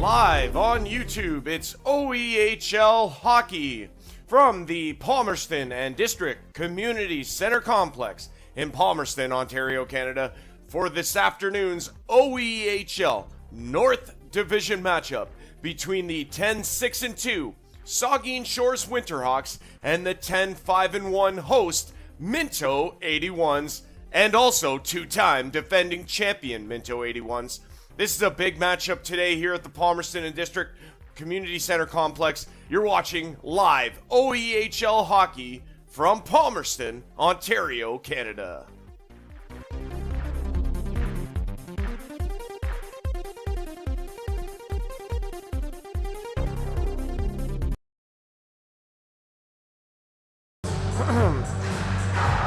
Live on YouTube, it's OEHL Hockey from the Palmerston and District Community Centre Complex in Palmerston, Ontario, Canada, for this afternoon's OEHL North Division matchup between the 10-6-2 Saugeen Shores Winterhawks and the 10-5-1 host Minto 81s, and also two-time defending champion Minto 81s. This is a big matchup today here at the Palmerston and District Community Centre Complex. You're watching live OEHL hockey from Palmerston, Ontario, Canada.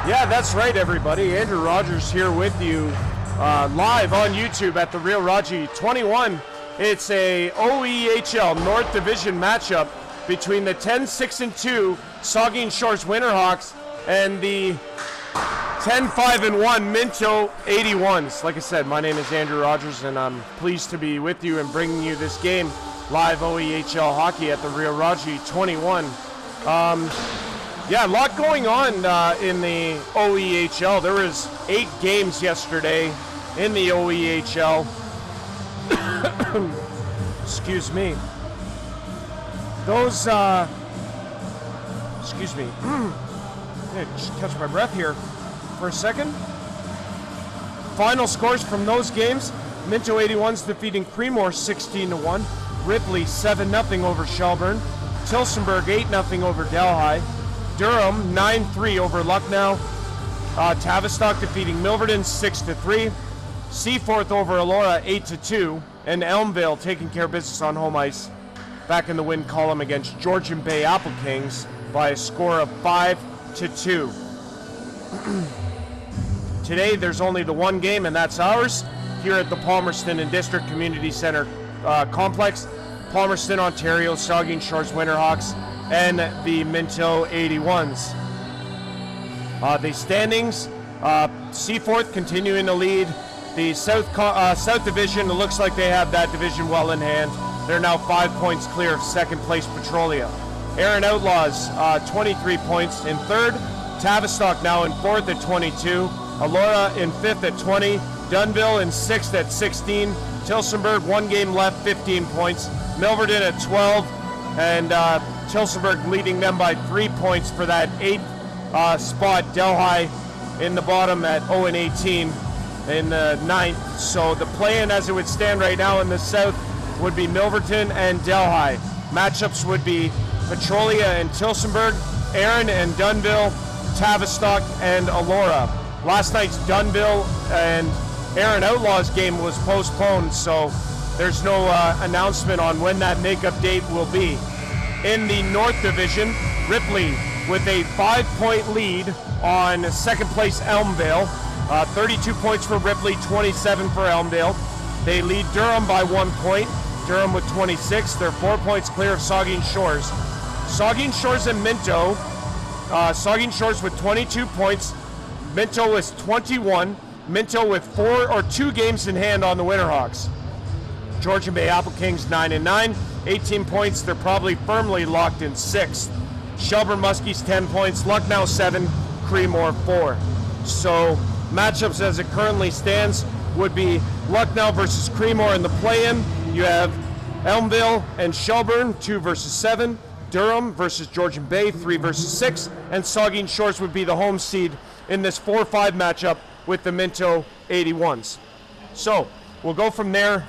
Yeah, that's right, everybody. Andrew Rodgers here with you live on YouTube at the Real Raji 21. It's a OEHL North Division matchup between the 10-6-2 Saugeen Shores Winterhawks and the 10-5-1 Minto 81s. Like I said, my name is Andrew Rodgers, and I'm pleased to be with you and bringing you this game, live OEHL hockey at the Real Raji 21. Yeah, a lot going on in the OEHL. There was 8 games yesterday in the OEHL. Excuse me. Those, excuse me. Just catch my breath here for a second. Final scores from those games: Minto 81s defeating Creemore 16-1, Ripley 7-0 over Shelburne, Tillsonburg 8-0 over Delhi, Durham 9-3 over Lucknow, Tavistock defeating Milverton 6-3, Seaforth over Elora 8-2, and Elmvale taking care of business on home ice back in the win column against Georgian Bay Apple Kings by a score of 5-2. Today there's only the one game, and that's ours here at the Palmerston and District Community Centre Complex. Palmerston, Ontario, Saugeen Shores Winterhawks, and the Minto 81s. The standings, Seaforth continuing to lead. The South Division, it looks like they have that division well in hand. They're now 5 points clear of second place Petrolia. Erin Outlaws, 23 points in third. Tavistock now in fourth at 22. Elora in fifth at 20. Dunnville in sixth at 16. Tillsonburg, 1 game left, 15 points. Milverton at 12. And Tillsonburg leading them by 3 points for that 8th spot. Delhi in the bottom at 0-18 in the 9th. So the play-in as it would stand right now in the South would be Milverton and Delhi. Matchups would be Petrolia and Tillsonburg, Erin and Dunnville, Tavistock and Elora. Last night's Dunnville and Erin Outlaws game was postponed, so there's no announcement on when that makeup date will be. In the North Division, Ripley with a 5-point lead on second place Elmvale. 32 points for Ripley, 27 for Elmvale. They lead Durham by 1 point. Durham with 26. They're 4 points clear of Saugeen Shores. Saugeen Shores and Minto. Saugeen Shores with 22 points. Minto with 21. Minto with 2 games in hand on the Winterhawks. Georgian Bay Apple Kings 9-9, 18 points. They're probably firmly locked in 6th. Shelburne Muskies 10 points. Lucknow 7, Creemore 4. So matchups as it currently stands would be Lucknow versus Creemore in the play-in. You have Elmvale and Shelburne 2 versus 7. Durham versus Georgian Bay 3 versus 6. And Saugeen Shores would be the home seed in this 4-5 matchup with the Minto 81s. So we'll go from there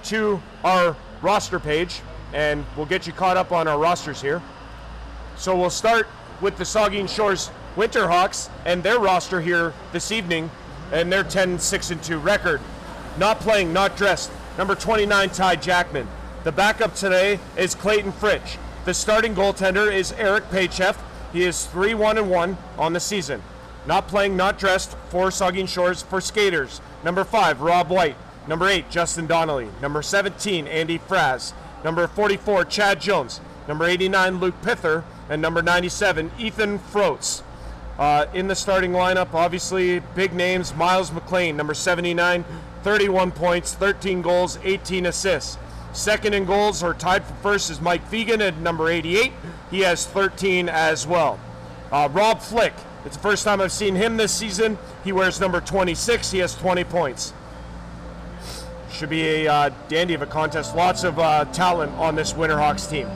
to our roster page, and we'll get you caught up on our rosters here. So we'll start with the Saugeen Shores Winterhawks and their roster here this evening, and their 10-6-2 record. Not playing, not dressed, number 29, Ty Jackman. The backup today is Clayton Fritsch. The starting goaltender is Eric Paychef. He is 3-1-1 on the season. Not playing, not dressed for Saugeen Shores for skaters. Number 5, Rob White. Number 8, Justin Donnelly. Number 17, Andy Fraz. Number 44, Chad Jones. Number 89, Luke Pither. And number 97, Ethan Froats. In the starting lineup, obviously, big names. Miles McLean, number 79, 31 points, 13 goals, 18 assists. Second in goals, or tied for first, is Mike Fegan at number 88. He has 13 as well. Rob Flick, it's the first time I've seen him this season. He wears number 26. He has 20 points. Should be a dandy of a contest. Lots of talent on this Winterhawks team.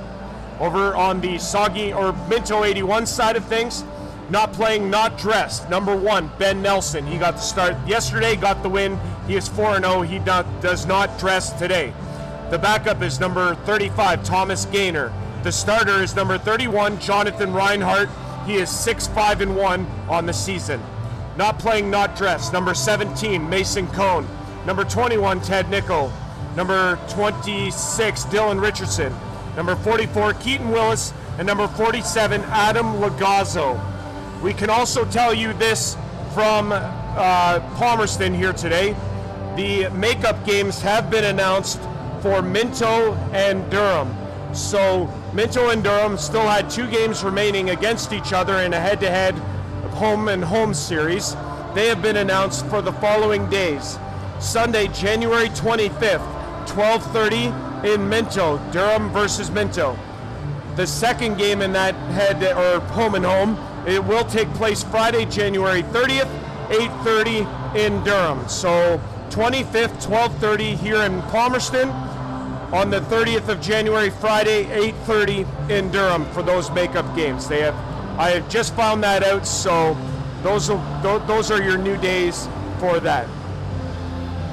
Over on the Saugeen or Minto 81s side of things, not playing, not dressed. Number 1, Ben Nelson. He got the start yesterday, got the win. He is 4-0. He does not dress today. The backup is number 35, Thomas Gaynor. The starter is number 31, Jonathan Reinhardt. He is 6-5-1 on the season. Not playing, not dressed. Number 17, Mason Cohn. Number 21, Ted Nichol. Number 26, Dylan Richardson. Number 44, Keaton Willis. And number 47, Adam Lagazzo. We can also tell you this from Palmerston here today. The makeup games have been announced for Minto and Durham. So Minto and Durham still had 2 games remaining against each other in a head-to-head home and home series. They have been announced for the following days. Sunday, January 25th, 12:30 in Minto, Durham versus Minto. The second game in that head or home and home, it will take place Friday, January 30th, 8:30 in Durham. So 25th, 12:30 here in Palmerston. On the 30th of January, Friday, 8:30 in Durham for those makeup games. I have just found that out, so those are your new days for that.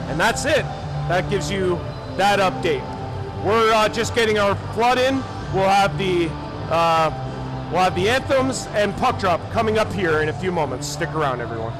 And that's it. That gives you that update. We're just getting our flood in. We'll have the anthems and puck drop coming up here in a few moments. Stick around, everyone.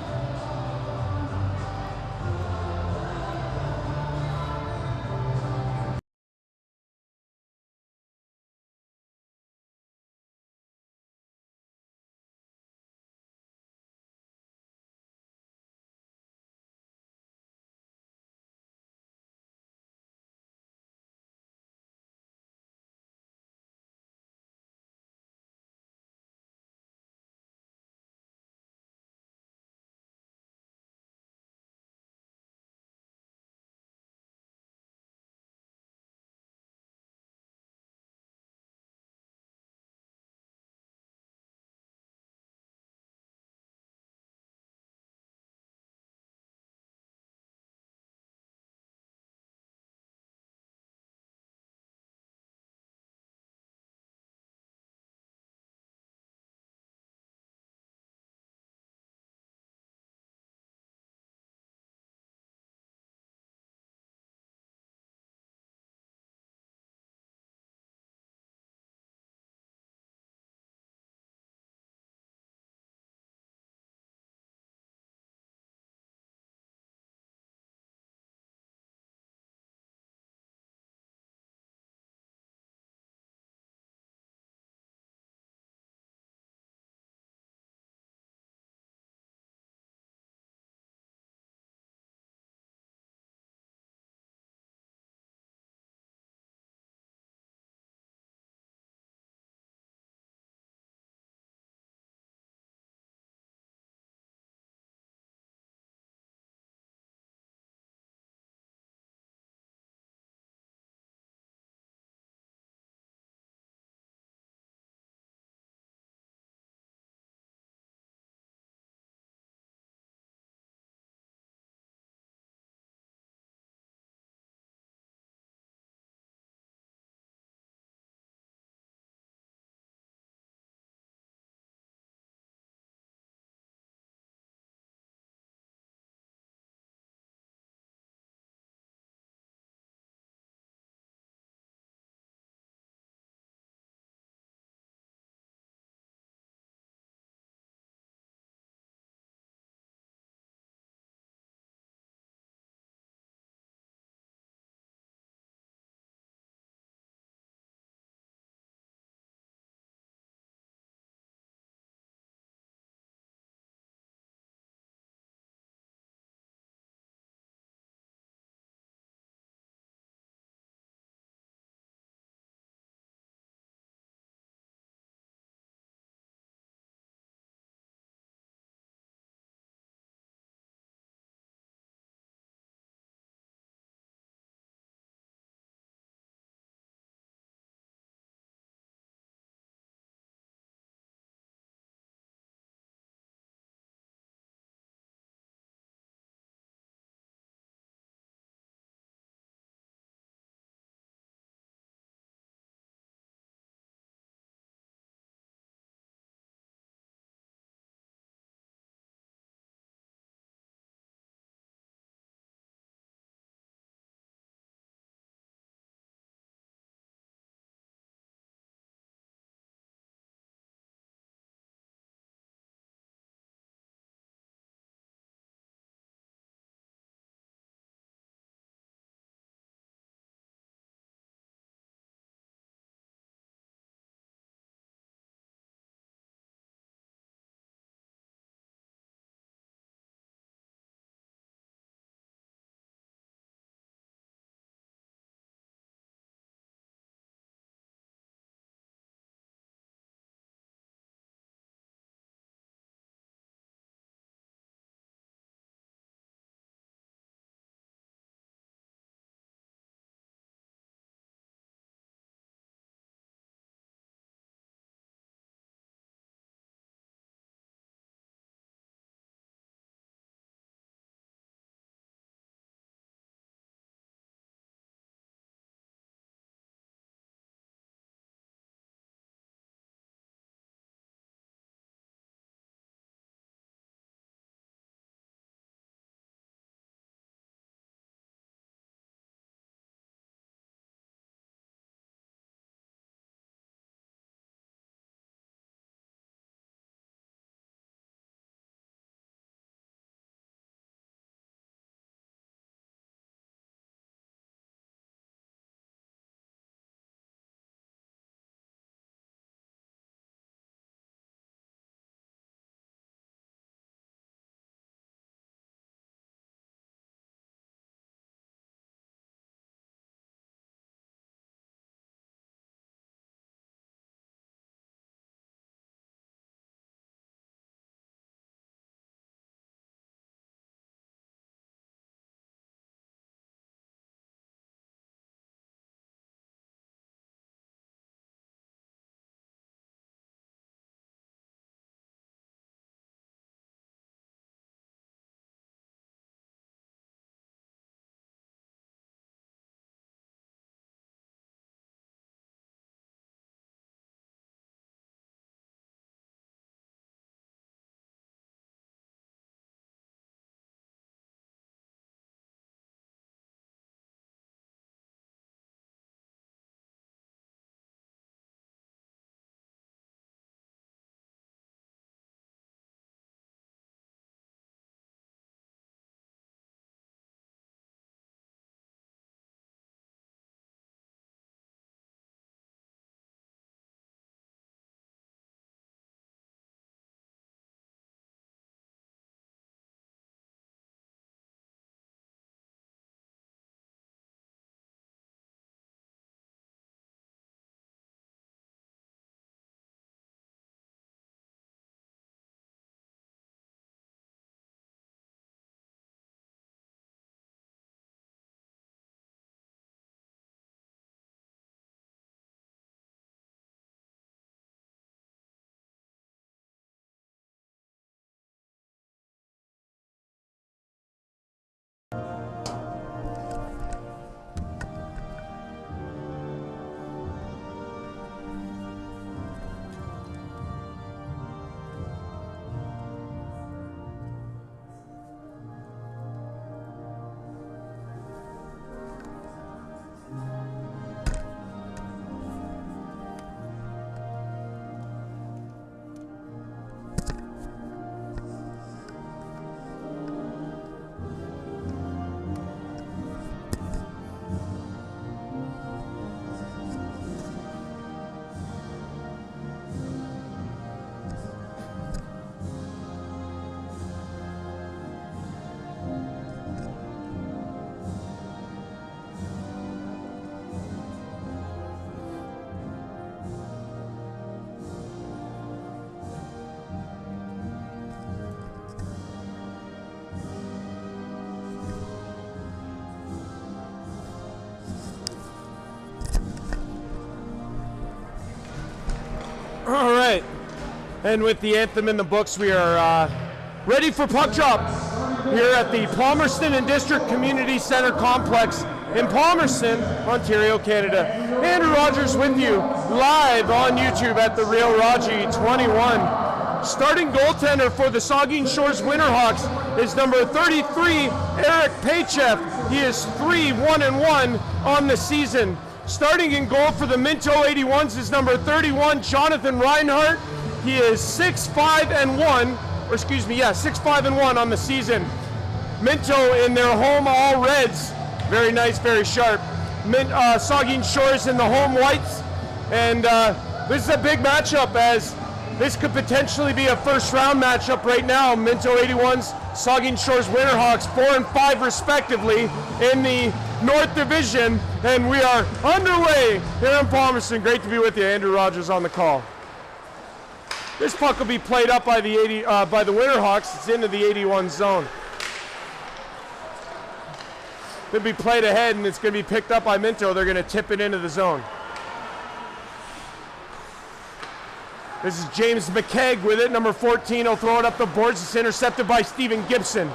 And with the anthem in the books, we are ready for puck drop here at the Palmerston and District Community Centre Complex in Palmerston, Ontario, Canada. Andrew Rodgers with you live on YouTube at the Real Raji 21. Starting goaltender for the Saugeen Shores Winterhawks is number 33, Eric Paycheff. He is 3-1-1 on the season. Starting in goal for the Minto 81s is number 31, Jonathan Reinhardt. He is 6-5-1 on the season. Minto in their home all reds. Very nice, very sharp. Saugeen Shores in the home whites. And this is a big matchup, as this could potentially be a first round matchup right now. Minto 81s, Saugeen Shores Winterhawks, 4 and 5 respectively in the North Division. And we are underway here in Palmerston. Great to be with you. Andrew Rodgers on the call. This puck will be played up by the Winterhawks. It's into the 81 zone. It'll be played ahead, and it's going to be picked up by Minto. They're going to tip it into the zone. This is James McKegg with it, number 14. He'll throw it up the boards. It's intercepted by Stephen Gibson.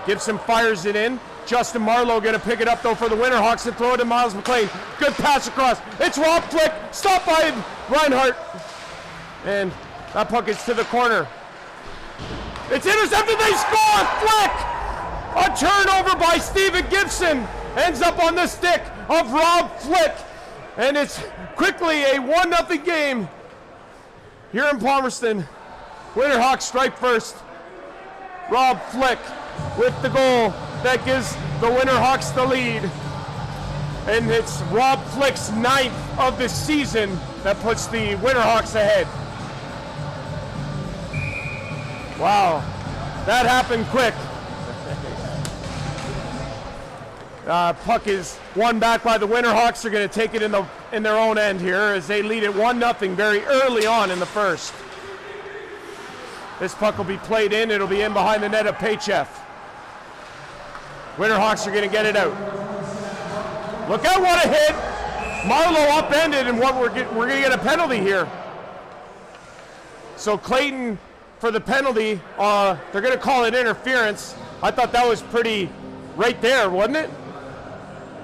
Gibson fires it in. Justin Marlowe going to pick it up, though, for the Winterhawks and throw it to Miles McLean. Good pass across. It's Rob Flick. Stopped by Reinhardt. And that puck is to the corner. It's intercepted. They score! Flick! A turnover by Stephen Gibson. Ends up on the stick of Rob Flick. And it's quickly a 1-0 game here in Palmerston. Winterhawks strike first. Rob Flick with the goal that gives the Winterhawks the lead. And it's Rob Flick's 9th of the season that puts the Winterhawks ahead. Wow, that happened quick. Puck is won back by the Winterhawks. They're going to take it in their own end here as they lead it 1-0 very early on in the first. This puck will be played in. It'll be in behind the net of Paycheff. Winterhawks are going to get it out. Look out, what a hit! Marlowe upended, and we're going to get a penalty here. So Clayton for the penalty. They're going to call it interference. I thought that was pretty right there, wasn't it?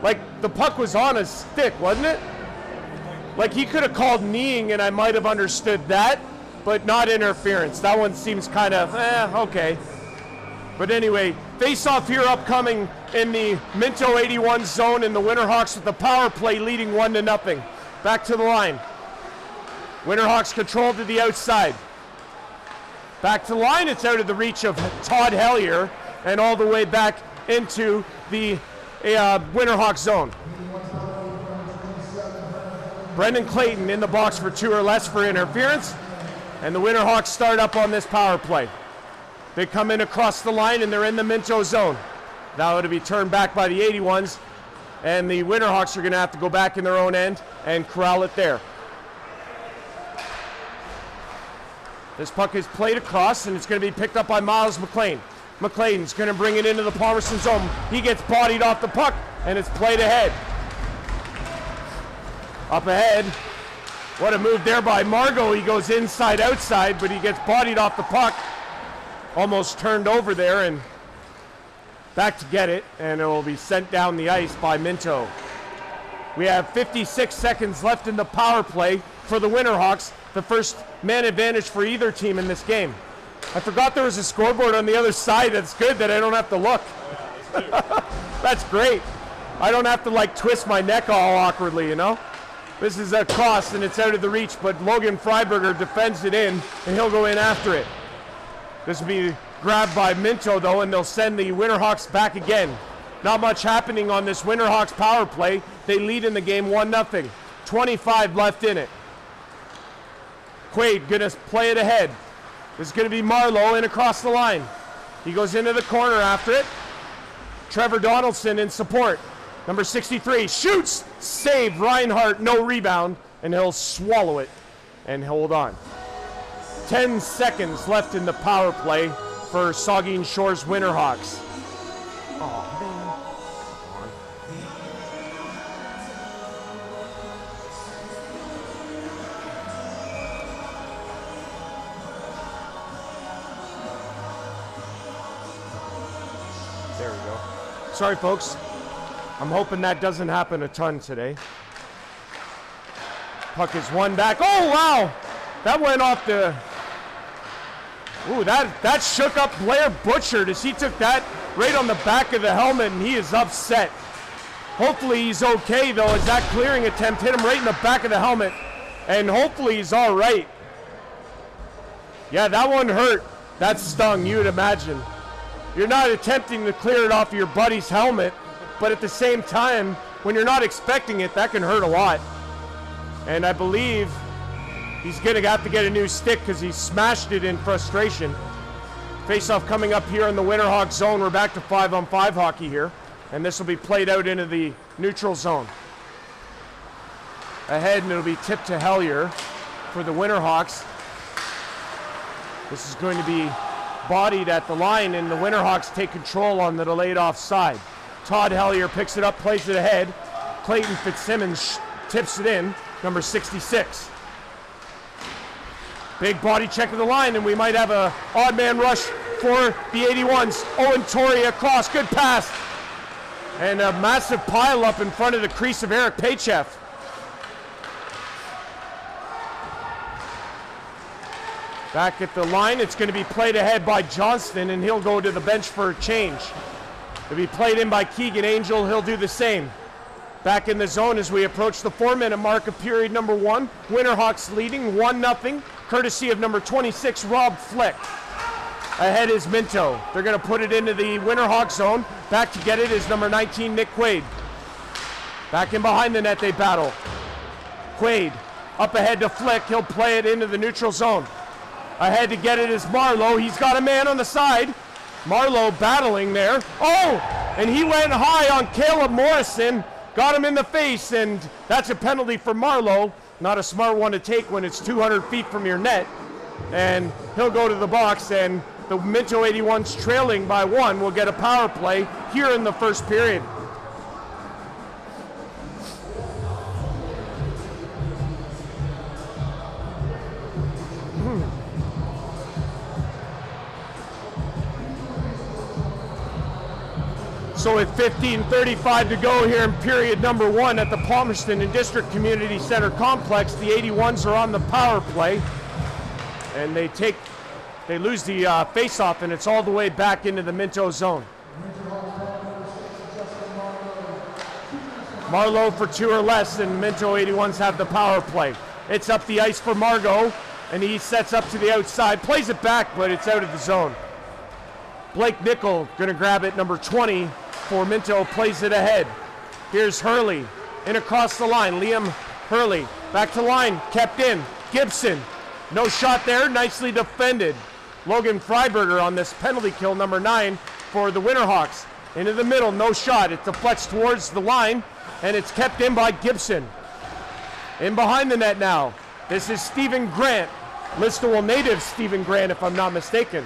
Like the puck was on his stick, wasn't it? Like he could have called kneeing and I might have understood that, but not interference. That one seems kind of, okay. But anyway, face-off here upcoming in the Minto 81 zone, in the Winterhawks with the power play leading 1-0. Back to the line. Winterhawks control to the outside. Back to the line, it's out of the reach of Todd Hellier and all the way back into the Winterhawk zone. Brendan Clayton in the box for 2 or less for interference, and the Winterhawks start up on this power play. They come in across the line and they're in the Minto zone. Now it'll be turned back by the 81s, and the Winterhawks are going to have to go back in their own end and corral it there. This puck is played across, and it's going to be picked up by Miles McLean. McLean's going to bring it into the Palmerston zone. He gets bodied off the puck, and it's played ahead. Up ahead. What a move there by Margot. He goes inside, outside, but he gets bodied off the puck. Almost turned over there, and back to get it, and it will be sent down the ice by Minto. We have 56 seconds left in the power play for the Winterhawks. The first man advantage for either team in this game. I forgot there was a scoreboard on the other side. That's good that I don't have to look. That's great. I don't have to like twist my neck all awkwardly, you know? This is a cross and it's out of the reach, but Logan Freiberger defends it in and he'll go in after it. This will be grabbed by Minto though, and they'll send the Winterhawks back again. Not much happening on this Winterhawks power play. They lead in the game 1-0. 25 left in it. Quaid gonna play it ahead. This is gonna be Marlowe in across the line. He goes into the corner after it. Trevor Donaldson in support. Number 63 shoots, save Reinhardt, no rebound, and he'll swallow it and hold on. 10 seconds left in the power play for Saugeen Shores Winterhawks. Oh, man. Sorry, folks. I'm hoping that doesn't happen a ton today. Puck is one back. Oh, wow! That went off the... Ooh, that shook up Blair Butchert as he took that right on the back of the helmet, and he is upset. Hopefully he's okay, though, as that clearing attempt hit him right in the back of the helmet, and hopefully he's all right. Yeah, that one hurt. That stung, you would imagine. You're not attempting to clear it off of your buddy's helmet, but at the same time, when you're not expecting it, that can hurt a lot. And I believe he's going to have to get a new stick because he smashed it in frustration. Face-off coming up here in the Winterhawks zone. We're back to 5-on-5 hockey here, and this will be played out into the neutral zone. Ahead, and it'll be tipped to Hellier for the Winterhawks. This is going to be bodied at the line, and the Winterhawks take control on the delayed offside. Todd Hellier picks it up, plays it ahead. Clayton Fitzsimmons tips it in, number 66. Big body check of the line, and we might have a odd man rush for the 81s. Owen Torrey across, good pass. And a massive pile up in front of the crease of Eric Paychev. Back at the line, it's going to be played ahead by Johnston, and he'll go to the bench for a change. It'll be played in by Keegan Angel, he'll do the same. Back in the zone as we approach the 4-minute mark of period number 1. Winterhawks leading 1-0, courtesy of number 26, Rob Flick. Ahead is Minto. They're going to put it into the Winterhawks zone. Back to get it is number 19, Nick Quaid. Back in behind the net they battle. Quaid up ahead to Flick. He'll play it into the neutral zone. Ahead to get it is Marlowe. He's got a man on the side. Marlowe battling there. Oh! And he went high on Caleb Morrison. Got him in the face, and that's a penalty for Marlowe. Not a smart one to take when it's 200 feet from your net. And he'll go to the box, and the Minto 81s trailing by 1 will get a power play here in the first period. So with 15:35 to go here in period number 1 at the Palmerston and District Community Center complex, the 81s are on the power play, and they lose the face-off, and it's all the way back into the Minto zone. Marlowe for 2 or less, and Minto 81s have the power play. It's up the ice for Margot, and he sets up to the outside, plays it back, but it's out of the zone. Blake Nickel gonna grab it, number 20 for Minto, plays it ahead. Here's Hurley, in across the line, Liam Hurley, back to line, kept in, Gibson, no shot there, nicely defended. Logan Freiberger on this penalty kill, number 9 for the Winterhawks. Into the middle, no shot, it deflects towards the line, and it's kept in by Gibson. In behind the net now, this is Stephen Grant, Listowel native Stephen Grant if I'm not mistaken.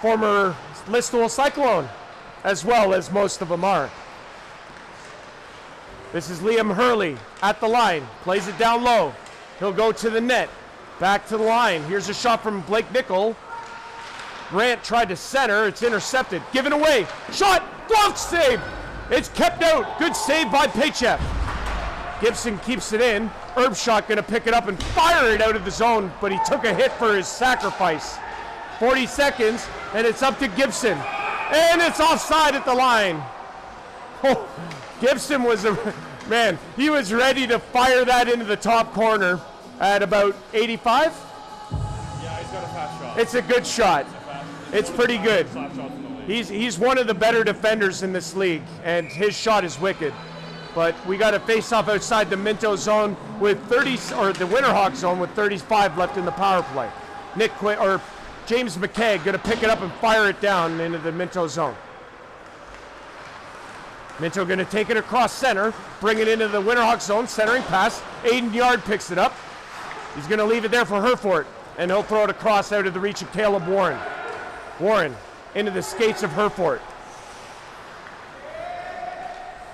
Former Listowel Cyclone, as well as most of them are. This is Liam Hurley at the line, plays it down low. He'll go to the net, back to the line. Here's a shot from Blake Nickel. Grant tried to center, it's intercepted, given away. Shot, glove save. It's kept out, good save by Paychev. Gibson keeps it in. Erbshot gonna pick it up and fire it out of the zone, but he took a hit for his sacrifice. 40 seconds, and it's up to Gibson. And it's offside at the line. Oh, Gibson was man, he was ready to fire that into the top corner at about 85. Yeah, he's got a fast shot. It's a good shot. It's pretty good. He's one of the better defenders in this league, and his shot is wicked. But we got a face-off outside the Minto zone with 30, or the Winterhawks zone with 35 left in the power play. James McKay gonna pick it up and fire it down into the Minto zone. Minto gonna take it across center, bring it into the Winterhawks zone, centering pass. Aiden Yard picks it up. He's gonna leave it there for Herford, and he'll throw it across out of the reach of Caleb Warren. Warren into the skates of Herford.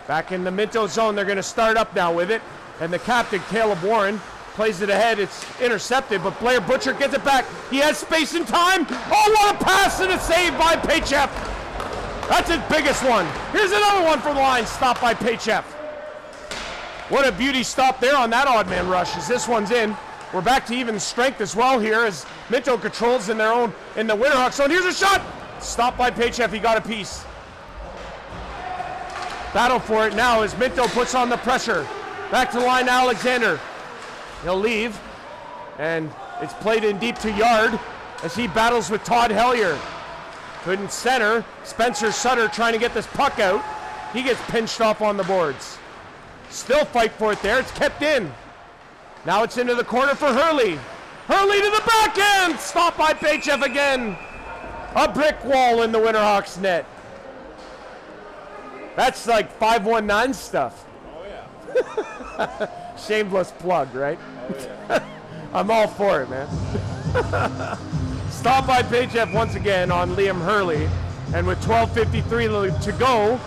Back in the Minto zone, they're gonna start up now with it, and the captain, Caleb Warren, plays it ahead. It's intercepted, but Blair Butcher gets it back. He has space and time. Oh, what a pass and a save by Paychef. That's his biggest one. Here's another one from the line, stopped by Paychef. What a beauty stop there on that odd man rush as this one's in. We're back to even strength as well here as Minto controls in the Winterhawks zone. Here's a shot. Stopped by Paychef. He got a piece. Battle for it now as Minto puts on the pressure. Back to the line, Alexander. He'll leave. And it's played in deep to Yard as he battles with Todd Hellier. Couldn't center. Spencer Sutter trying to get this puck out. He gets pinched off on the boards. Still fight for it there. It's kept in. Now it's into the corner for Hurley. Hurley to the back end. Stopped by Paychef again. A brick wall in the Winterhawks net. That's like 519 stuff. Oh, yeah. Shameless plug, right? Oh, yeah. I'm all for it, man. Stopped by Paychef once again on Liam Hurley. And with 12:53 to go,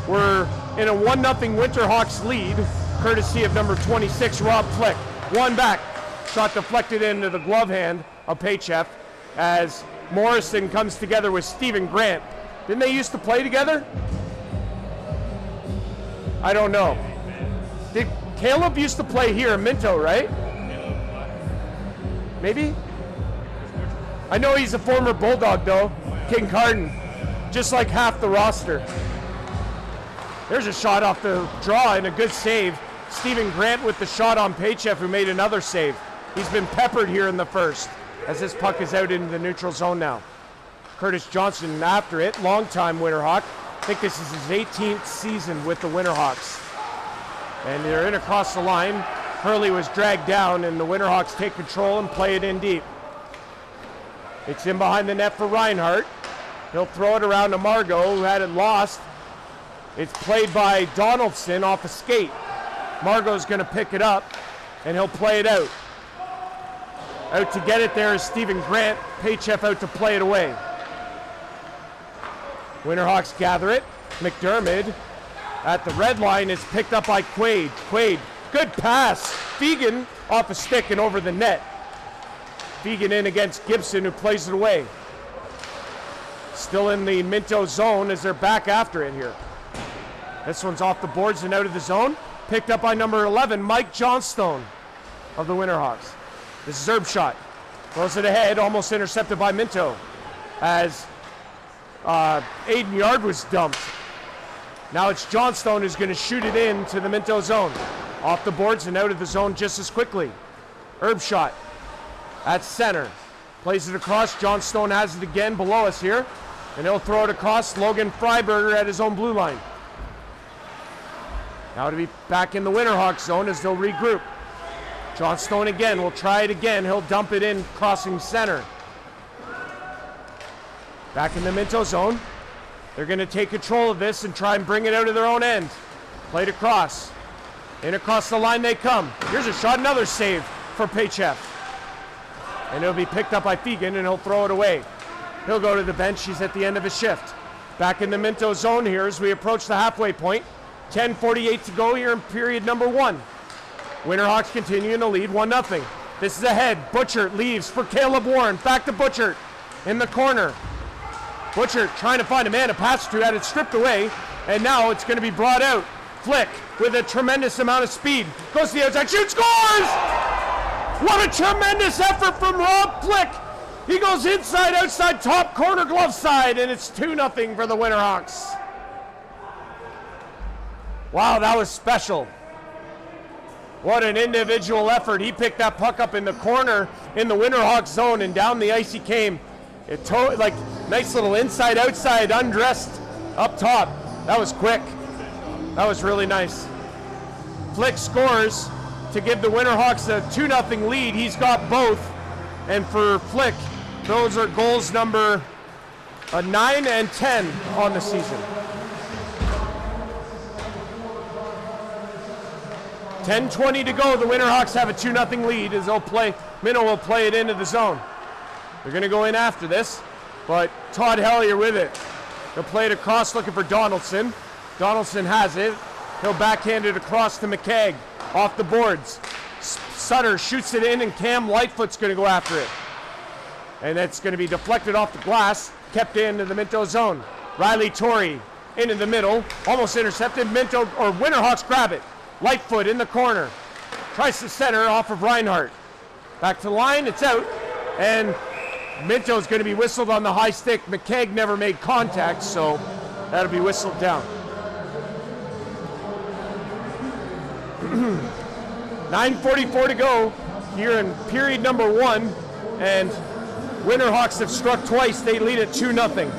we're in a 1-0 Winterhawks lead, courtesy of number 26, Rob Flick. One back. Shot deflected into the glove hand of Paychef as Morrison comes together with Stephen Grant. Didn't they used to play together? I don't know. Did Caleb used to play here in Minto, right? Maybe? I know he's a former Bulldog, though. King Carden. Just like half the roster. There's a shot off the draw and a good save. Stephen Grant with the shot on Paychef, who made another save. He's been peppered here in the first as this puck is out into the neutral zone now. Curtis Johnson after it, longtime Winterhawk. I think this is his 18th season with the Winterhawks. And they're in across the line. Hurley was dragged down and the Winterhawks take control and play it in deep. It's in behind the net for Reinhardt. He'll throw it around to Margot, who had it lost. It's played by Donaldson off a skate. Margot's going to pick it up, and he'll play it out. Out to get it there is Stephen Grant. Paychef out to play it away. Winterhawks gather it. McDermott at the red line is picked up by Quaid. Quaid, good pass. Fegan off a stick and over the net. Fegan in against Gibson, who plays it away. Still in the Minto zone as they're back after it here. This one's off the boards and out of the zone. Picked up by number 11, Mike Johnstone of the Winterhawks. This is Erbshot. Throws it ahead, almost intercepted by Minto as Aiden Yard was dumped. Now it's Johnstone who's going to shoot it into the Minto zone. Off the boards and out of the zone just as quickly. Erbshot at center. Plays it across. Johnstone has it again below us here. And he'll throw it across. Logan Freiberger at his own blue line. Now to be back in the Winterhawks zone as they'll regroup. Johnstone again will try it again. He'll dump it in, crossing center. Back in the Minto zone. They're going to take control of this and try and bring it out of their own end. Played across. In across the line they come. Here's a shot, another save for Paychef. And it'll be picked up by Fegan and he'll throw it away. He'll go to the bench. He's at the end of his shift. Back in the Minto zone here as we approach the halfway point. 10:48 to go here in period number 1. Winterhawks continue in the lead, 1-0. This is ahead. Butchert leaves for Caleb Warren. Back to Butchert in the corner. Butchert trying to find a man to pass to, had it stripped away, and now it's going to be brought out. Flick with a tremendous amount of speed. Goes to the outside, shoots, scores! What a tremendous effort from Rob Flick. He goes inside, outside, top corner, glove side, and it's 2-0 for the Winterhawks. Wow, that was special. What an individual effort. He picked that puck up in the corner in the Winterhawks zone and down the ice he came. It like nice little inside, outside, undressed up top. That was quick. That was really nice. Flick scores to give the Winterhawks a 2-0 lead. He's got both. And for Flick, those are goals number 9 and 10 on the season. 10:20 to go. The Winterhawks have a 2-0 lead as Minto will play it into the zone. They're going to go in after this, but Todd Hellier with it. They'll play it across looking for Donaldson. Donaldson has it. He'll backhand it across to McCagg. Off the boards. Sutter shoots it in, and Cam Lightfoot's going to go after it. And it's going to be deflected off the glass, kept into the Minto zone. Riley Torrey into the middle, almost intercepted. Minto, or Winterhawks grab it. Lightfoot in the corner. Tries to center off of Reinhardt. Back to the line, it's out. And Minto's going to be whistled on the high stick. McKeag never made contact, so that'll be whistled down. 9:44 to go here in period number 1, and Winterhawks have struck twice. They lead at 2-0.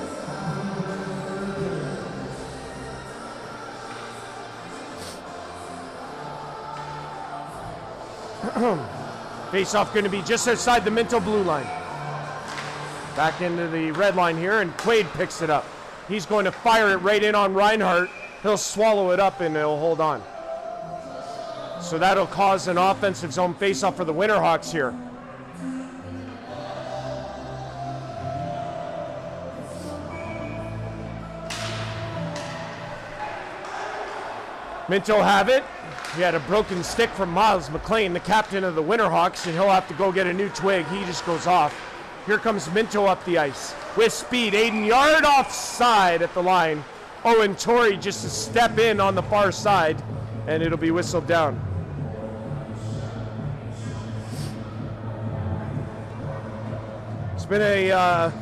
Face-off going to be just outside the Minto blue line. Back into the red line here, and Quaid picks it up. He's going to fire it right in on Reinhardt. He'll swallow it up and it'll hold on. So that'll cause an offensive zone face-off for the Winterhawks here. Minto have it. He had a broken stick from Miles McLean, the captain of the Winterhawks, and he'll have to go get a new twig. He just goes off. Here comes Minto up the ice with speed. Aiden Yard offside at the line. Owen Torrey just to step in on the far side, and it'll be whistled down. It's been a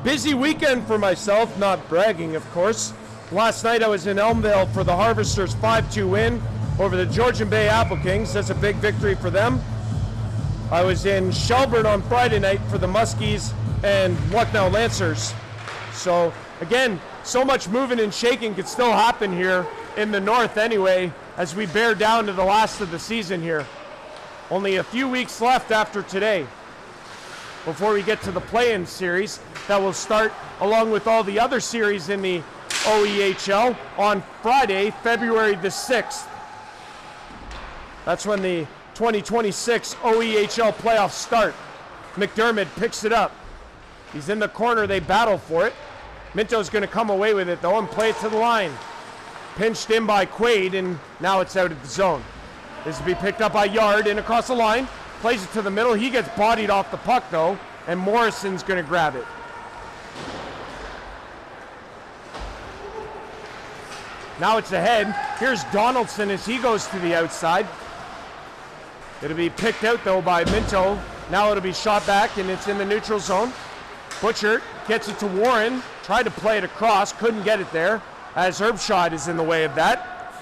busy weekend for myself, not bragging, of course. Last night I was in Elmvale for the Harvesters' 5-2 win over the Georgian Bay Apple Kings. That's a big victory for them. I was in Shelburne on Friday night for the Muskies and Lucknow Lancers. So again, so much moving and shaking could still happen here in the north anyway, as we bear down to the last of the season here. Only a few weeks left after today before we get to the play-in series that will start along with all the other series in the OEHL on Friday, February the 6th. That's when the 2026 OEHL playoffs start. McDermott picks it up. He's in the corner, they battle for it. Minto's going to come away with it though and play it to the line. Pinched in by Quaid, and now it's out of the zone. This will be picked up by Yard in across the line. Plays it to the middle. He gets bodied off the puck though, and Morrison's going to grab it. Now it's ahead. Here's Donaldson as he goes to the outside. It'll be picked out though by Minto. Now it'll be shot back, and it's in the neutral zone. Butcher gets it to Warren. Tried to play it across, couldn't get it there, as Herbshot is in the way of that.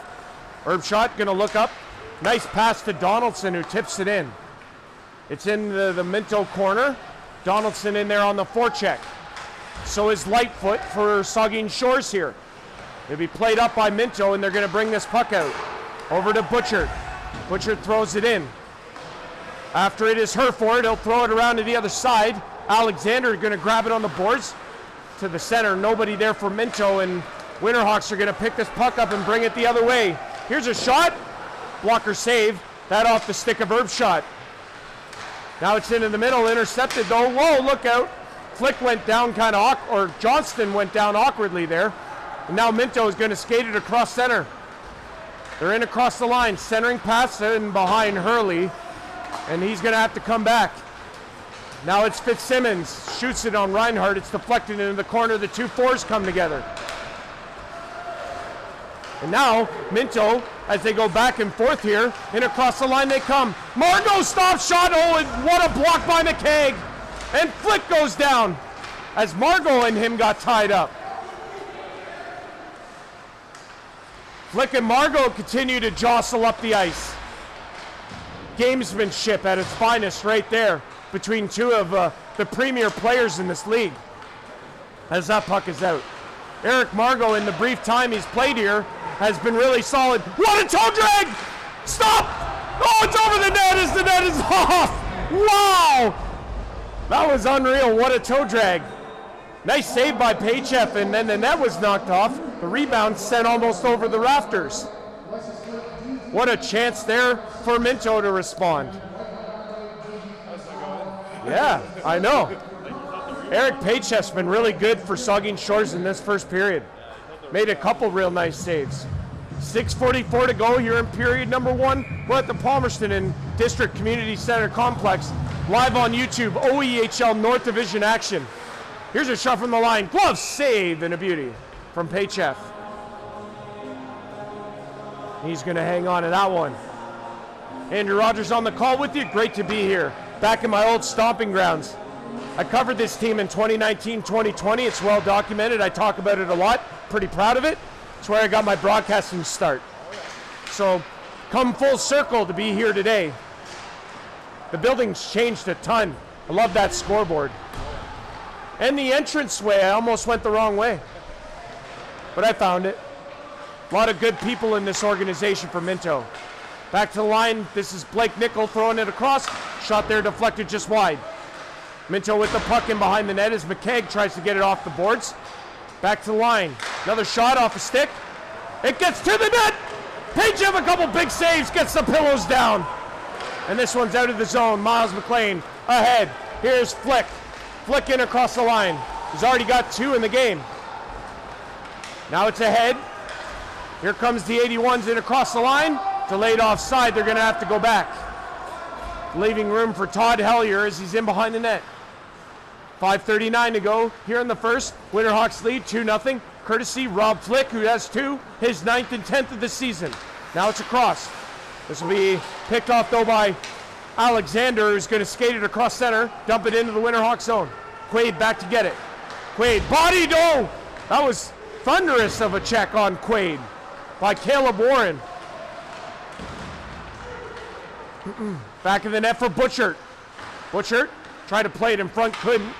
Herbshot gonna look up. Nice pass to Donaldson, who tips it in. It's in the Minto corner. Donaldson in there on the forecheck. So is Lightfoot for Saugeen Shores here. It'll be played up by Minto, and they're gonna bring this puck out. Over to Butcher. Butcher throws it in. After it is Herford, he'll throw it around to the other side. Alexander gonna grab it on the boards to the center. Nobody there for Minto, and Winterhawks are gonna pick this puck up and bring it the other way. Here's a shot. Blocker save. That off the stick of Herbshot. Now it's into the middle, intercepted though. Whoa, look out. Flick went down kind of or Johnston went down awkwardly there. And now Minto is gonna skate it across center. They're in across the line, centering pass in behind Hurley, and he's gonna have to come back. Now it's Fitzsimmons, shoots it on Reinhardt. It's deflected into the corner. The two fours come together. And now Minto, as they go back and forth here, in across the line they come. Margot stops shot. Oh, and what a block by McKeag. And Flick goes down as Margot and him got tied up. Flick and Margot continue to jostle up the ice. Gamesmanship at its finest right there between two of the premier players in this league. As that puck is out. Eric Margot, in the brief time he's played here, has been really solid. What a toe drag! Stop! Oh, it's over the net as the net is off! Wow! That was unreal. What a toe drag. Nice save by Paychef, and then the net was knocked off. The rebound sent almost over the rafters. What a chance there for Minto to respond. Yeah, I know. Eric Paychef's been really good for Saugeen Shores in this first period. Made a couple real nice saves. 6:44 to go here in period number 1. We're at the Palmerston in District Community Center Complex, live on YouTube, OEHL North Division action. Here's a shot from the line, glove save and a beauty from Paychef. He's gonna hang on to that one. Andrew Rodgers on the call with you, great to be here. Back in my old stomping grounds. I covered this team in 2019-2020, it's well documented, I talk about it a lot, pretty proud of it. It's where I got my broadcasting start. So, come full circle to be here today. The building's changed a ton. I love that scoreboard. And the entranceway, I almost went the wrong way. But I found it. A lot of good people in this organization for Minto. Back to the line, this is Blake Nickel throwing it across. Shot there deflected just wide. Minto with the puck in behind the net as McKegg tries to get it off the boards. Back to the line, another shot off a stick. It gets to the net! Page have a couple big saves, gets the pillows down. And this one's out of the zone. Miles McLean ahead. Here's Flick. Flick in across the line. He's already got 2 in the game. Now it's ahead. Here comes the 81s in across the line. Delayed offside, they're gonna have to go back. Leaving room for Todd Hellier as he's in behind the net. 5:39 to go here in the first. Winterhawks lead 2-0. Courtesy Rob Flick, who has 2, his 9th and 10th of the season. Now it's across. This will be picked off though by Alexander, who's going to skate it across center, dump it into the Winterhawk zone. Quaid back to get it. Quaid, body do! That was thunderous of a check on Quaid by Caleb Warren. Back in the net for Butchert. Butchert tried to play it in front, couldn't.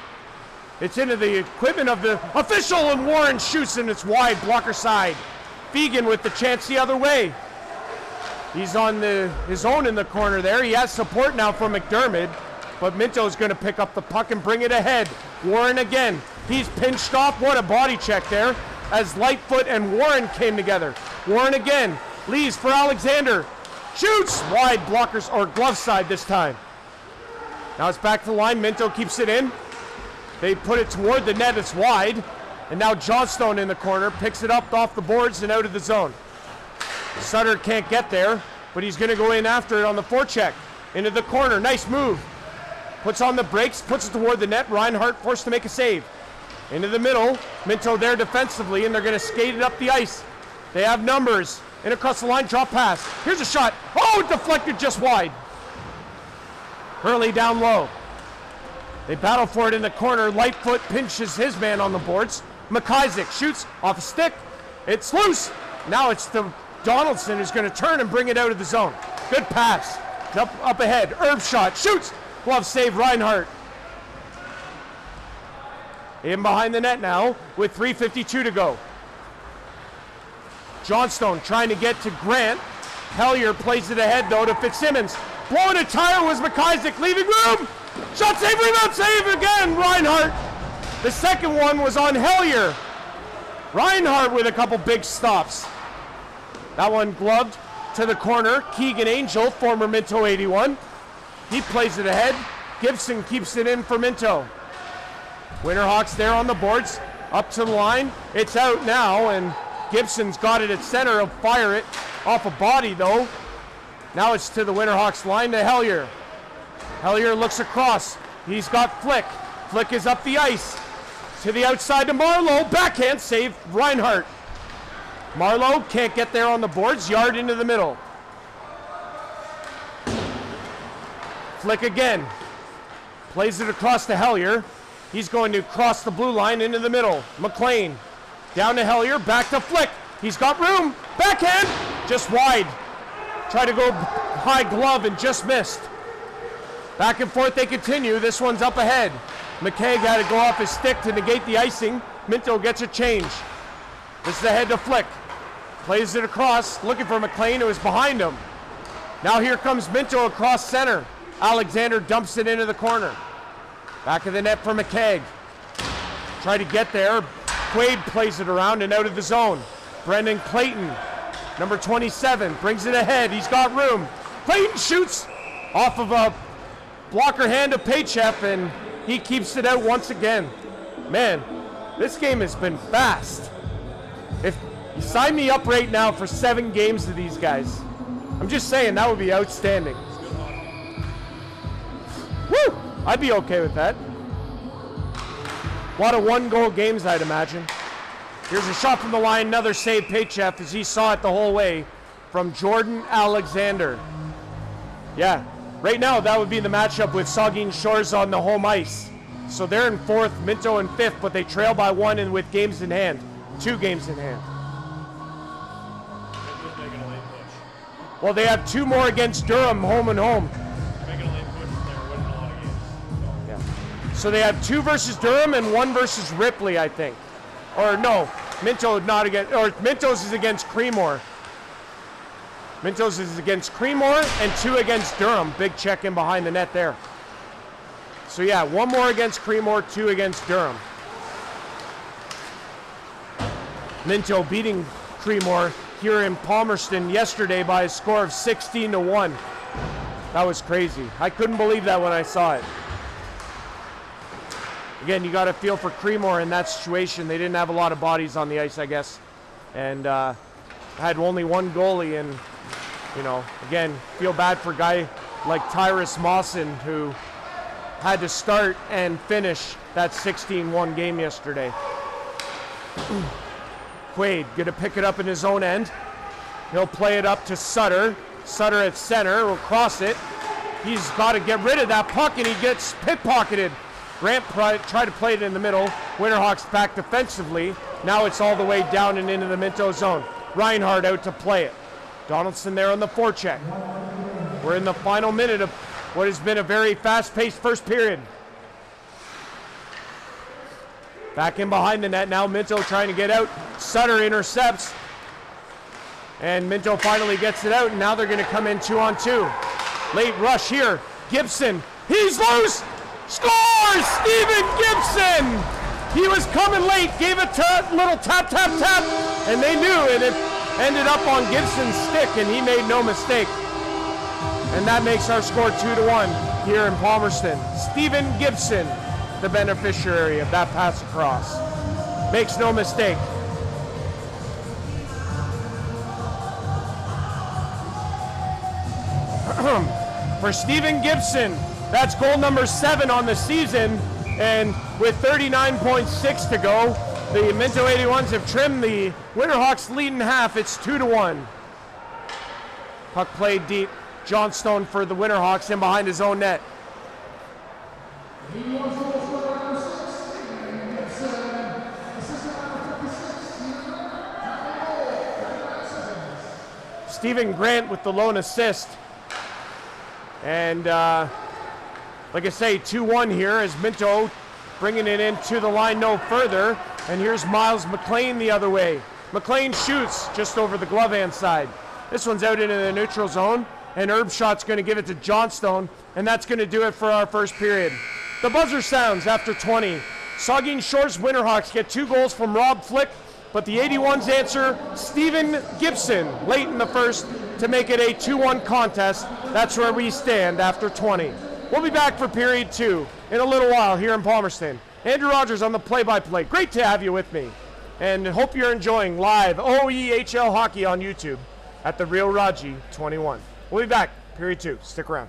It's into the equipment of the official, and Warren shoots, and it's wide, blocker side. Fegan with the chance the other way. He's on his own in the corner there. He has support now from McDermott, but Minto's going to pick up the puck and bring it ahead. Warren again. He's pinched off. What a body check there as Lightfoot and Warren came together. Warren again. Leaves for Alexander. Shoots! Wide blockers, or glove side this time. Now it's back to the line. Minto keeps it in. They put it toward the net. It's wide. And now Johnstone in the corner picks it up off the boards and out of the zone. Sutter can't get there, but he's going to go in after it on the forecheck. Into the corner. Nice move. Puts on the brakes, puts it toward the net. Reinhardt forced to make a save. Into the middle. Minto there defensively, and they're going to skate it up the ice. They have numbers. In across the line, drop pass. Here's a shot. Oh, deflected just wide. Hurley down low. They battle for it in the corner. Lightfoot pinches his man on the boards. McIsaac shoots off a stick. It's loose. Now it's the Donaldson who's going to turn and bring it out of the zone. Good pass. Up ahead. Herb shot. Shoots. Glove save Reinhardt. In behind the net now with 3:52 to go. Johnstone trying to get to Grant. Hellier plays it ahead though to Fitzsimmons. Blowing a tire was McIsaac, leaving room. Shot save, rebound save again, Reinhardt. The second one was on Hellier. Reinhardt with a couple big stops. That one gloved to the corner. Keegan Angel, former Minto 81. He plays it ahead. Gibson keeps it in for Minto. Winterhawks there on the boards. Up to the line. It's out now, and Gibson's got it at center. He'll fire it off a body though. Now it's to the Winterhawks line to Hellier. Hellier looks across. He's got Flick. Flick is up the ice. To the outside to Marlowe. Backhand save Reinhardt. Marlowe can't get there on the boards. Yard into the middle. Flick again. Plays it across to Hellier. He's going to cross the blue line into the middle. McLean. Down to Hellier. Back to Flick. He's got room. Backhand. Just wide. Try to go high glove and just missed. Back and forth they continue. This one's up ahead. McKegg had to go off his stick to negate the icing. Minto gets a change. This is ahead to Flick. Plays it across, looking for McLean, who is behind him. Now here comes Minto across center. Alexander dumps it into the corner. Back of the net for McKegg. Try to get there. Quaid plays it around and out of the zone. Brendan Clayton, number 27, brings it ahead. He's got room. Clayton shoots off of a blocker hand of Paychef, and he keeps it out once again. Man, this game has been fast. If you sign me up right now for 7 games of these guys, I'm just saying that would be outstanding. I'd be okay with that. A lot of one-goal games, I'd imagine. Here's a shot from the line, another save, Paychef, as he saw it the whole way from Jordan Alexander. Yeah, right now that would be the matchup with Saugeen Shores on the home ice. So they're in 4th, Minto in 5th, but they trail by 1 and with games in hand. 2 games in hand. Making a late push. Well, they have 2 more against Durham, home and home. Making a late push, they're winning a lot of games. Yeah. So they have 2 versus Durham and 1 versus Ripley, I think. Or no, Minto not against, or Minto's is against Creemore. Minto's is against Creemore and 2 against Durham. Big check in behind the net there. So yeah, 1 more against Creemore, 2 against Durham. Minto beating Creemore here in Palmerston yesterday by a score of 16-1. That was crazy. I couldn't believe that when I saw it. Again, you got to feel for Creemore in that situation. They didn't have a lot of bodies on the ice, I guess, and had only 1 goalie. And you know, again, feel bad for a guy like Tyrus Mawson who had to start and finish that 16-1 game yesterday. Quaid gonna pick it up in his own end. He'll play it up to Sutter. Sutter at center will cross it. He's got to get rid of that puck, and he gets pickpocketed. Grant tried to play it in the middle. Winterhawks back defensively. Now it's all the way down and into the Minto zone. Reinhardt out to play it. Donaldson there on the forecheck. We're in the final minute of what has been a very fast-paced first period. Back in behind the net now. Minto trying to get out. Sutter intercepts. And Minto finally gets it out, and now they're going to come in 2-on-2. Late rush here. Gibson. He's loose. Scores! Stephen Gibson! He was coming late, gave a little tap, tap, tap, and they knew, and it ended up on Gibson's stick, and he made no mistake. And that makes our score 2-1 here in Palmerston. Stephen Gibson, the beneficiary of that pass across. Makes no mistake. For Stephen Gibson, that's goal number 7 on the season, and with 39.6 to go, the Minto 81s have trimmed the Winterhawks lead in half. It's 2-1. Puck played deep. Johnstone for the Winterhawks in behind his own net. Stephen Grant with the lone assist. And like I say, 2-1 here as Minto bringing it into the line no further. And here's Miles McLean the other way. McLean shoots just over the glove hand side. This one's out into the neutral zone, and Herbshot's going to give it to Johnstone, and that's going to do it for our first period. The buzzer sounds after 20. Saugeen Shores Winterhawks get 2 goals from Rob Flick, but the 81s answer Stephen Gibson late in the first to make it a 2-1 contest. That's where we stand after 20. We'll be back for period 2 in a little while here in Palmerston. Andrew Rodgers on the play-by-play. Great to have you with me, and hope you're enjoying live OEHL hockey on YouTube at the Real Raji 21. We'll be back, period 2. Stick around.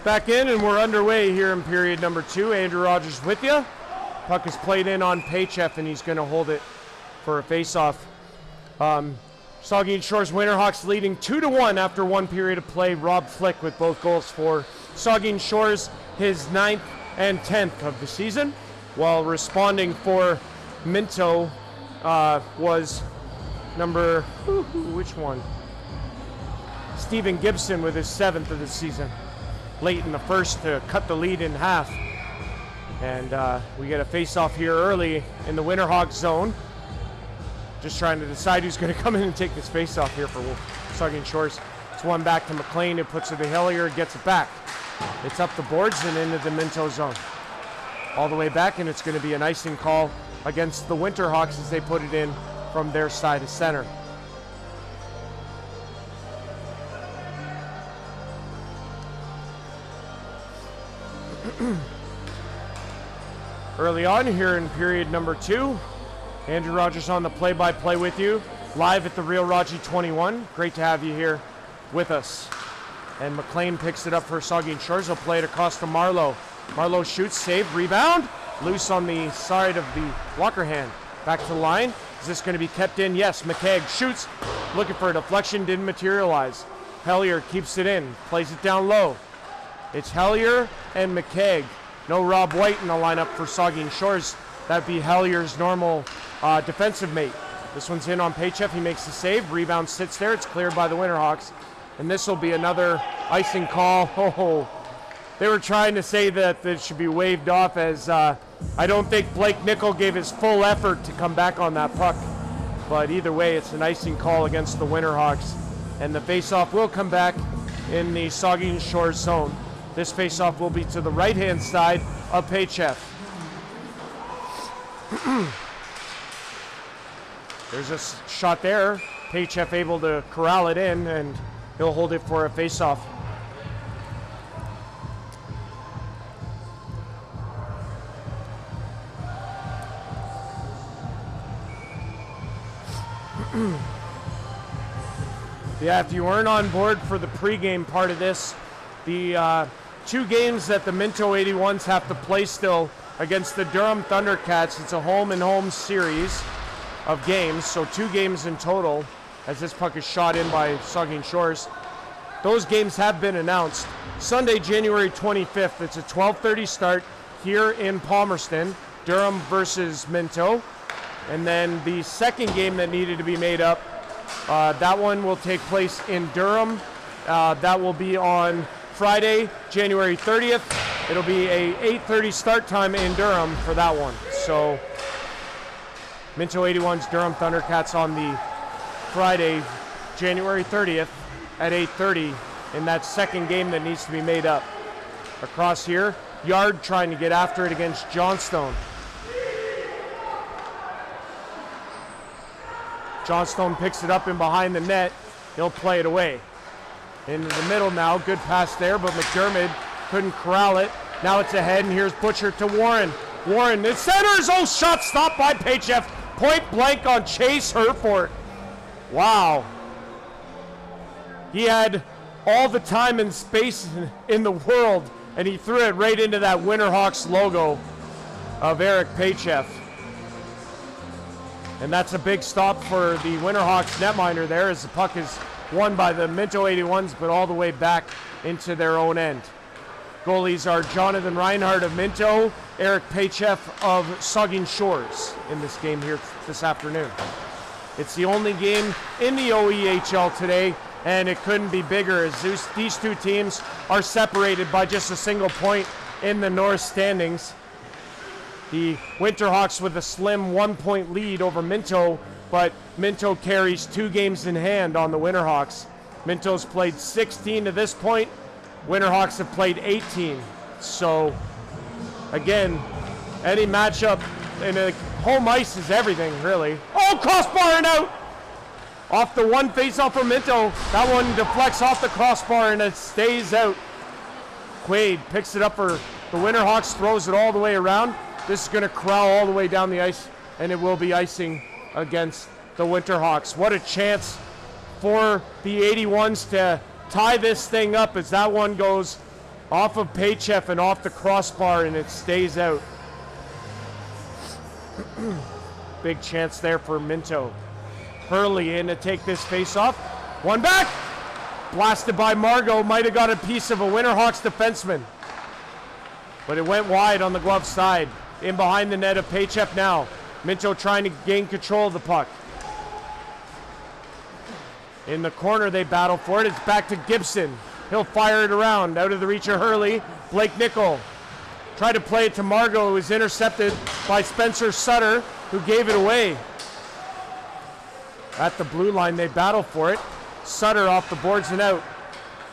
Back in, and we're underway here in period number 2. Andrew Rodgers with you. Puck is played in on Paychef, and he's going to hold it for a face-off. Saugeen Shores Winterhawks leading 2-1 after one period of play. Rob Flick with both goals for Saugeen Shores, his 9th and 10th of the season, while responding for Minto was number, which one? Stephen Gibson with his 7th of the season. Late in the first to cut the lead in half. And we get a face-off here early in the Winterhawks zone. Just trying to decide who's going to come in and take this face-off here for Saugeen Shores. It's one back to McLean, who puts it to Hillier, gets it back. It's up the boards and into the Minto zone. All the way back, and it's going to be an icing call against the Winterhawks as they put it in from their side of center. Early on here in period number 2, Andrew Rodgers on the play-by-play with you, live at the Real Raji 21. Great to have you here with us. And McLean picks it up for Saugeen Shores. He'll play it across to Marlowe. Marlowe shoots, save, rebound. Loose on the side of the blocker hand. Back to the line. Is this going to be kept in? Yes, McKegg shoots. Looking for a deflection, didn't materialize. Hellier keeps it in, plays it down low. It's Hellier and McKegg. No Rob White in the lineup for Saugeen Shores. That'd be Hellier's normal defensive mate. This one's in on Paychef. He makes the save. Rebound sits there. It's cleared by the Winterhawks. And this will be another icing call. Oh, they were trying to say that it should be waved off as I don't think Blake Nickel gave his full effort to come back on that puck. But either way, it's an icing call against the Winterhawks. And the faceoff will come back in the Saugeen Shores zone. This faceoff will be to the right-hand side of Paychef. There's a shot there. Paychef able to corral it in, and he'll hold it for a faceoff. Yeah, if you weren't on board for the pregame part of this, the 2 games that the Minto 81s have to play still against the Durham Thundercats, it's a home-and-home series of games, so 2 games in total as this puck is shot in by Saugeen Shores. Those games have been announced. Sunday, January 25th, it's a 12:30 start here in Palmerston, Durham versus Minto. And then the second game that needed to be made up, that one will take place in Durham. That will be on Friday, January 30th. It'll be a 8:30 start time in Durham for that one. So Minto 81's Durham Thundercats on the Friday, January 30th at 8:30 in that second game that needs to be made up. Across here, Yard trying to get after it against Johnstone. Johnstone picks it up in behind the net. He'll play it away. Into the middle now, good pass there, but McDermott couldn't corral it. Now it's ahead, and here's Butcher to Warren. Warren, it centers, oh, shot stopped by Paychef. Point blank on Chase Herford. Wow. He had all the time and space in the world, and he threw it right into that Winterhawks logo of Eric Paychef. And that's a big stop for the Winterhawks netminder there as the puck is won by the Minto 81s, but all the way back into their own end. Goalies are Jonathan Reinhardt of Minto, Eric Paychef of Saugeen Shores in this game here this afternoon. It's the only game in the OEHL today, and it couldn't be bigger as these 2 teams are separated by just a single point in the North standings. The Winterhawks with a slim 1-point lead over Minto, but Minto carries 2 games in hand on the Winterhawks. Minto's played 16 to this point. Winterhawks have played 18. So, again, any matchup in a home ice is everything, really. Oh, crossbar and out! Off the one face-off from Minto. That one deflects off the crossbar and it stays out. Quaid picks it up for the Winterhawks, throws it all the way around. This is going to corral all the way down the ice, and it will be icing against the Winterhawks. What a chance for the 81s to tie this thing up as that one goes Off of Paychef and off the crossbar, and it stays out. Big chance there for Minto. Hurley in to take this face off. One back. Blasted by Margot. Might have got a piece of a Winterhawks defenseman. But it went wide on the glove side. In behind the net of Paychef now. Minto trying to gain control of the puck. In the corner, they battle for it. It's back to Gibson. He'll fire it around. Out of the reach of Hurley. Blake Nickel. Tried to play it to Margot. It was intercepted by Spencer Sutter, who gave it away. At the blue line, they battle for it. Sutter off the boards and out.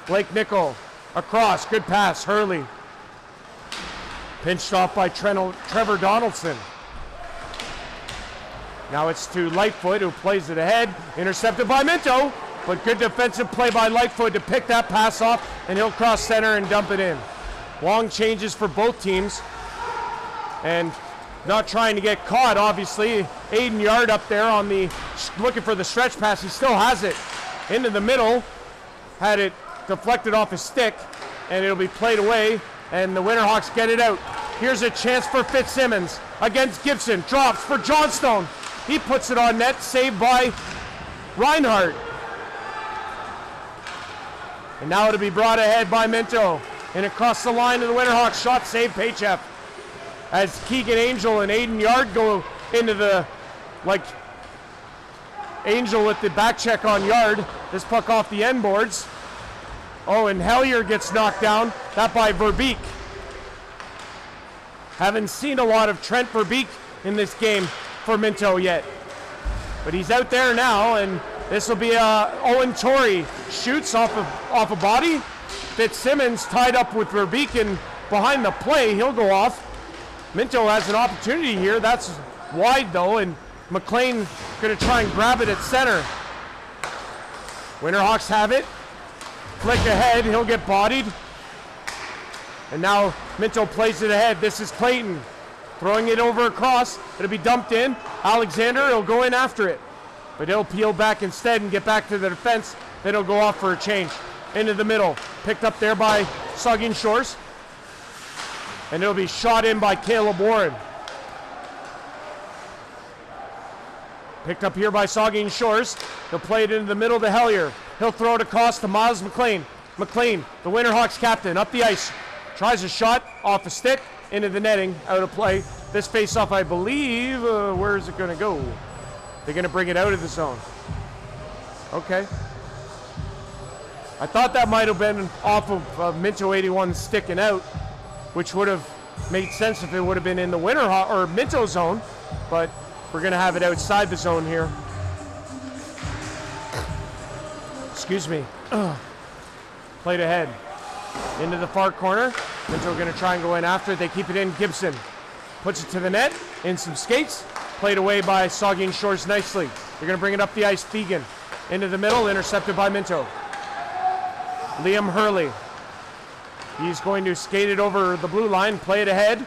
Blake Nickel across. Good pass. Hurley. Pinched off by Trevor Donaldson. Now it's to Lightfoot, who plays it ahead. Intercepted by Minto. But good defensive play by Lightfoot to pick that pass off, and he'll cross center and dump it in. Long changes for both teams. And not trying to get caught, obviously. Aiden Yard up there on the, looking for the stretch pass. He still has it. Into the middle. Had it deflected off his stick, and it'll be played away, and the Winterhawks get it out. Here's a chance for Fitzsimmons against Gibson. Drops for Johnstone. He puts it on net, saved by Reinhardt. And now it'll be brought ahead by Minto. And across the line to the Winterhawks. Shot save Paychef. As Keegan Angel and Aiden Yard go into the, Angel with the back check on Yard. This puck off the end boards. Oh, and Hellier gets knocked down. That by Verbeek. Haven't seen a lot of Trent Verbeek in this game for Minto yet. But he's out there now, and this will be Owen Torrey shoots off a body. Fitzsimmons tied up with Verbeek, and behind the play, he'll go off. Minto has an opportunity here. That's wide though, and McLean gonna try and grab it at center. Winterhawks have it. Flick ahead, he'll get bodied. And now Minto plays it ahead. This is Clayton throwing it over across. It'll be dumped in. Alexander will go in after it, but he'll peel back instead and get back to the defense. Then he'll go off for a change. Into the middle. Picked up there by Saugeen Shores. And it'll be shot in by Caleb Warren. Picked up here by Saugeen Shores. He'll play it into the middle to Hellier. He'll throw it across to Miles McLean. McLean, the Winterhawks captain, up the ice. Tries a shot off a stick into the netting, out of play. This face-off, I believe, where is it going to go? They're going to bring it out of the zone. Okay. I thought that might have been off of Minto 81s sticking out, which would have made sense if it would have been in the Winterhawk or Minto zone, but we're going to have it outside the zone here. Excuse me. Played ahead. Into the far corner. Minto going to try and go in after it. They keep it in. Gibson puts it to the net. In some skates. Played away by Saugeen Shores nicely. They're going to bring it up the ice. Fegan into the middle. Intercepted by Minto. Liam Hurley. He's going to skate it over the blue line. Play it ahead.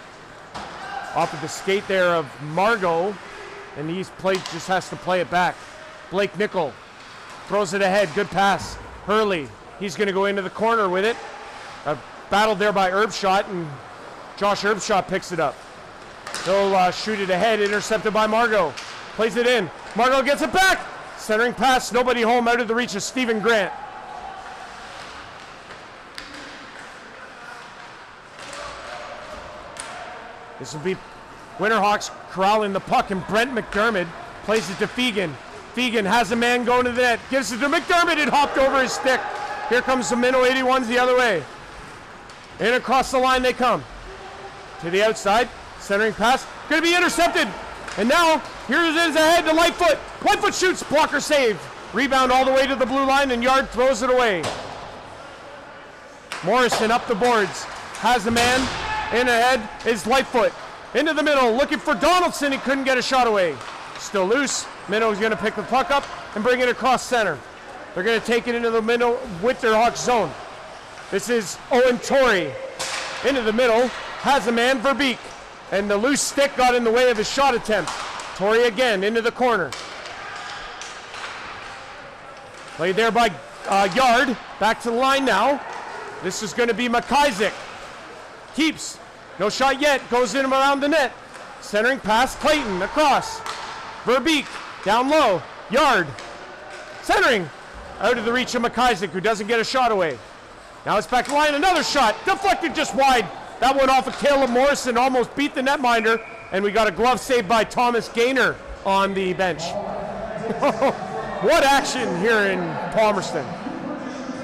Off of the skate there of Margot. And just has to play it back. Blake Nickel throws it ahead. Good pass. Hurley. He's going to go into the corner with it. Battled there by Erbshot, and Josh Erbshot picks it up. He'll shoot it ahead. Intercepted by Margot. Plays it in. Margot gets it back. Centering pass. Nobody home, out of the reach of Stephen Grant. This will be Winterhawks corralling the puck, and Brent McDermott plays it to Fegan. Fegan has a man going to the net. Gives it to McDermott. It hopped over his stick. Here comes the Minto 81s the other way. In across the line they come. To the outside. Centering pass. Going to be intercepted. And now, here it is ahead to Lightfoot. Lightfoot shoots. Blocker save. Rebound all the way to the blue line, and Yard throws it away. Morrison up the boards. Has a man. In ahead is Lightfoot. Into the middle. Looking for Donaldson. He couldn't get a shot away. Still loose. Minto's going to pick the puck up and bring it across center. They're going to take it into the Minto Winterhawks zone. This is Owen Torrey. Into the middle. Has a man, Verbeek. And the loose stick got in the way of his shot attempt. Torrey again into the corner. Played there by Yard. Back to the line now. This is going to be McIsaac. Keeps. No shot yet. Goes in around the net. Centering pass. Clayton across. Verbeek down low. Yard. Centering. Out of the reach of McIsaac, who doesn't get a shot away. Now it's back to line. Another shot. Deflected just wide. That went off of Caleb Morrison. Almost beat the netminder. And we got a glove save by Thomas Gaynor on the bench. What action here in Palmerston.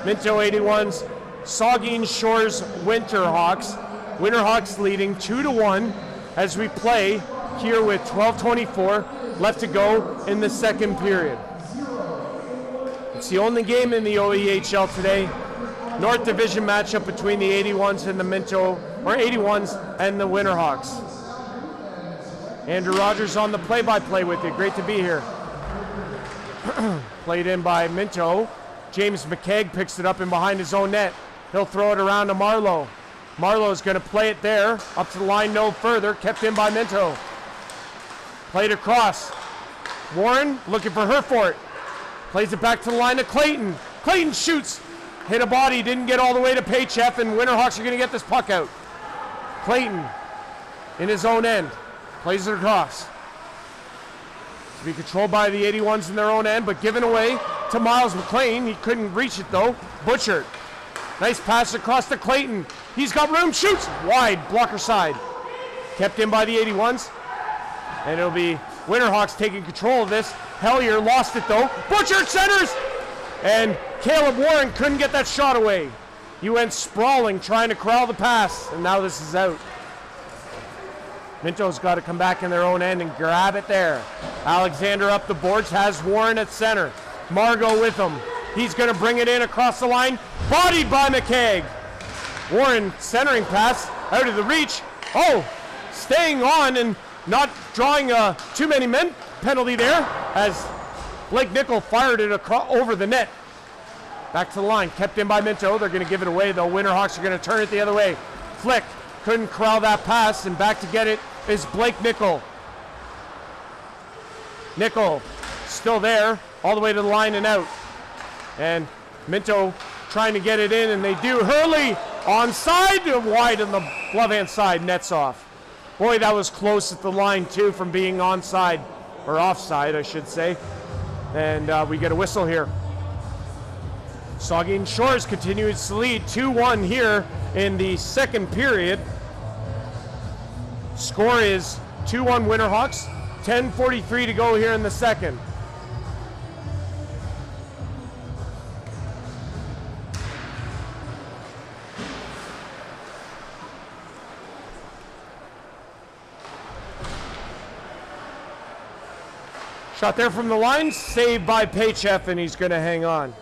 Minto 81s, Saugeen Shores Winterhawks. Winterhawks leading 2-1 as we play here with 12:24 left to go in the second period. It's the only game in the OEHL today. North Division matchup between the 81s and the Minto, or 81s and the Winterhawks. Andrew Rodgers on the play-by-play with you. Great to be here. Played in by Minto. James McKeag picks it up in behind his own net. He'll throw it around to Marlowe. Marlowe's going to play it there. Up to the line no further. Kept in by Minto. Played across. Warren looking for Herford. Plays it back to the line to Clayton. Clayton shoots. Hit a body. Didn't get all the way to Paychef, and Winterhawks are going to get this puck out. Clayton in his own end. Plays it across. To be controlled by the 81s in their own end, but given away to Miles McLean. He couldn't reach it though. Butchered. Nice pass across to Clayton. He's got room. Shoots. Wide. Blocker side. Kept in by the 81s. And it'll be Winterhawks taking control of this. Hellier lost it though. Butchered centers. And Caleb Warren couldn't get that shot away. He went sprawling trying to corral the pass. And now this is out. Minto's got to come back in their own end and grab it there. Alexander up the boards, has Warren at center. Margot with him. He's going to bring it in across the line. Bodied by McKeag. Warren centering pass out of the reach. Oh, staying on and not drawing a too many men penalty there as Blake Nickel fired it over the net. Back to the line, kept in by Minto. They're going to give it away though. Winterhawks are going to turn it the other way. Flick couldn't corral that pass, and back to get it is Blake Nickel. Nickel still there, all the way to the line and out. And Minto trying to get it in, and they do. Hurley onside, wide on the glove hand side, nets off. Boy, that was close at the line too from being onside, or offside I should say. And we get a whistle here. Saugeen Shores continues to lead 2-1 here in the second period. Score is 2-1 Winterhawks. 10:43 to go here in the second. Shot there from the line, saved by Paychef, and he's going to hang on.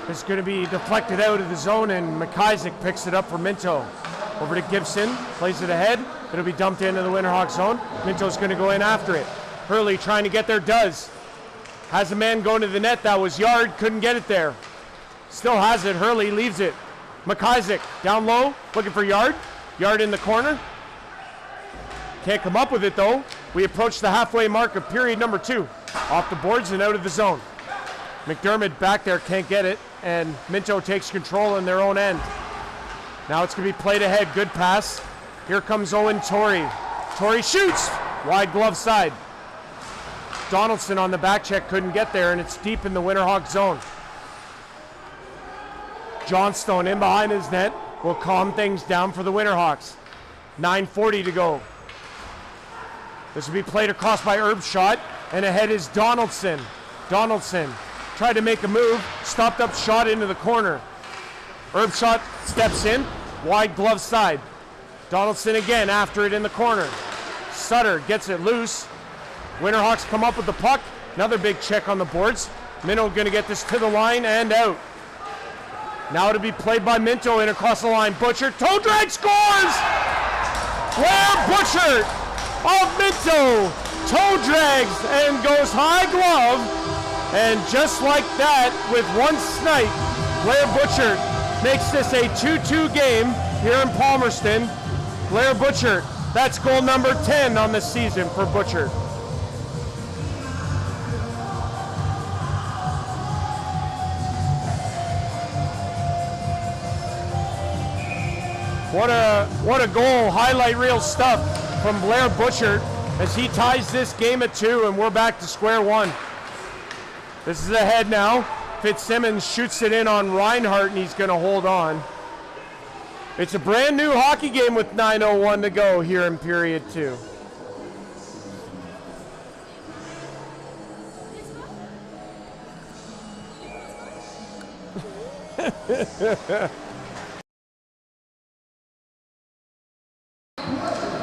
It's going to be deflected out of the zone, and McIsaac picks it up for Minto. Over to Gibson, plays it ahead. It'll be dumped into the Winterhawks zone. Minto's going to go in after it. Hurley trying to get there, does. Has a man going to the net. That was Yard, couldn't get it there. Still has it. Hurley leaves it. McIsaac down low, looking for Yard. Yard in the corner. Can't come up with it though. We approach the halfway mark of period number 2. Off the boards and out of the zone. McDermott back there, can't get it, and Minto takes control in their own end. Now it's going to be played ahead. Good pass. Here comes Owen Torrey. Torrey shoots. Wide glove side. Donaldson on the back check, couldn't get there, and it's deep in the Winterhawk zone. Johnstone in behind his net will calm things down for the Winterhawks. 9:40 to go. This will be played across by Erbshot, and ahead is Donaldson. Donaldson tried to make a move, stopped up shot into the corner. Erbshot steps in, wide glove side. Donaldson again after it in the corner. Sutter gets it loose. Winterhawks come up with the puck. Another big check on the boards. Minto going to get this to the line and out. Now it'll be played by Minto in across the line. Butcher, toe drag, scores! Where Butcher of Minto toe drags and goes high glove. And just like that, with one snipe, Blair Butchert makes this a 2-2 game here in Palmerston. Blair Butchert, that's goal number 10 on the season for Butchert. What a goal, highlight reel stuff from Blair Butchert as he ties this game at 2 and we're back to square one. This is ahead now. Fitzsimmons shoots it in on Reinhardt and he's going to hold on. It's a brand new hockey game with 9:01 to go here in period 2.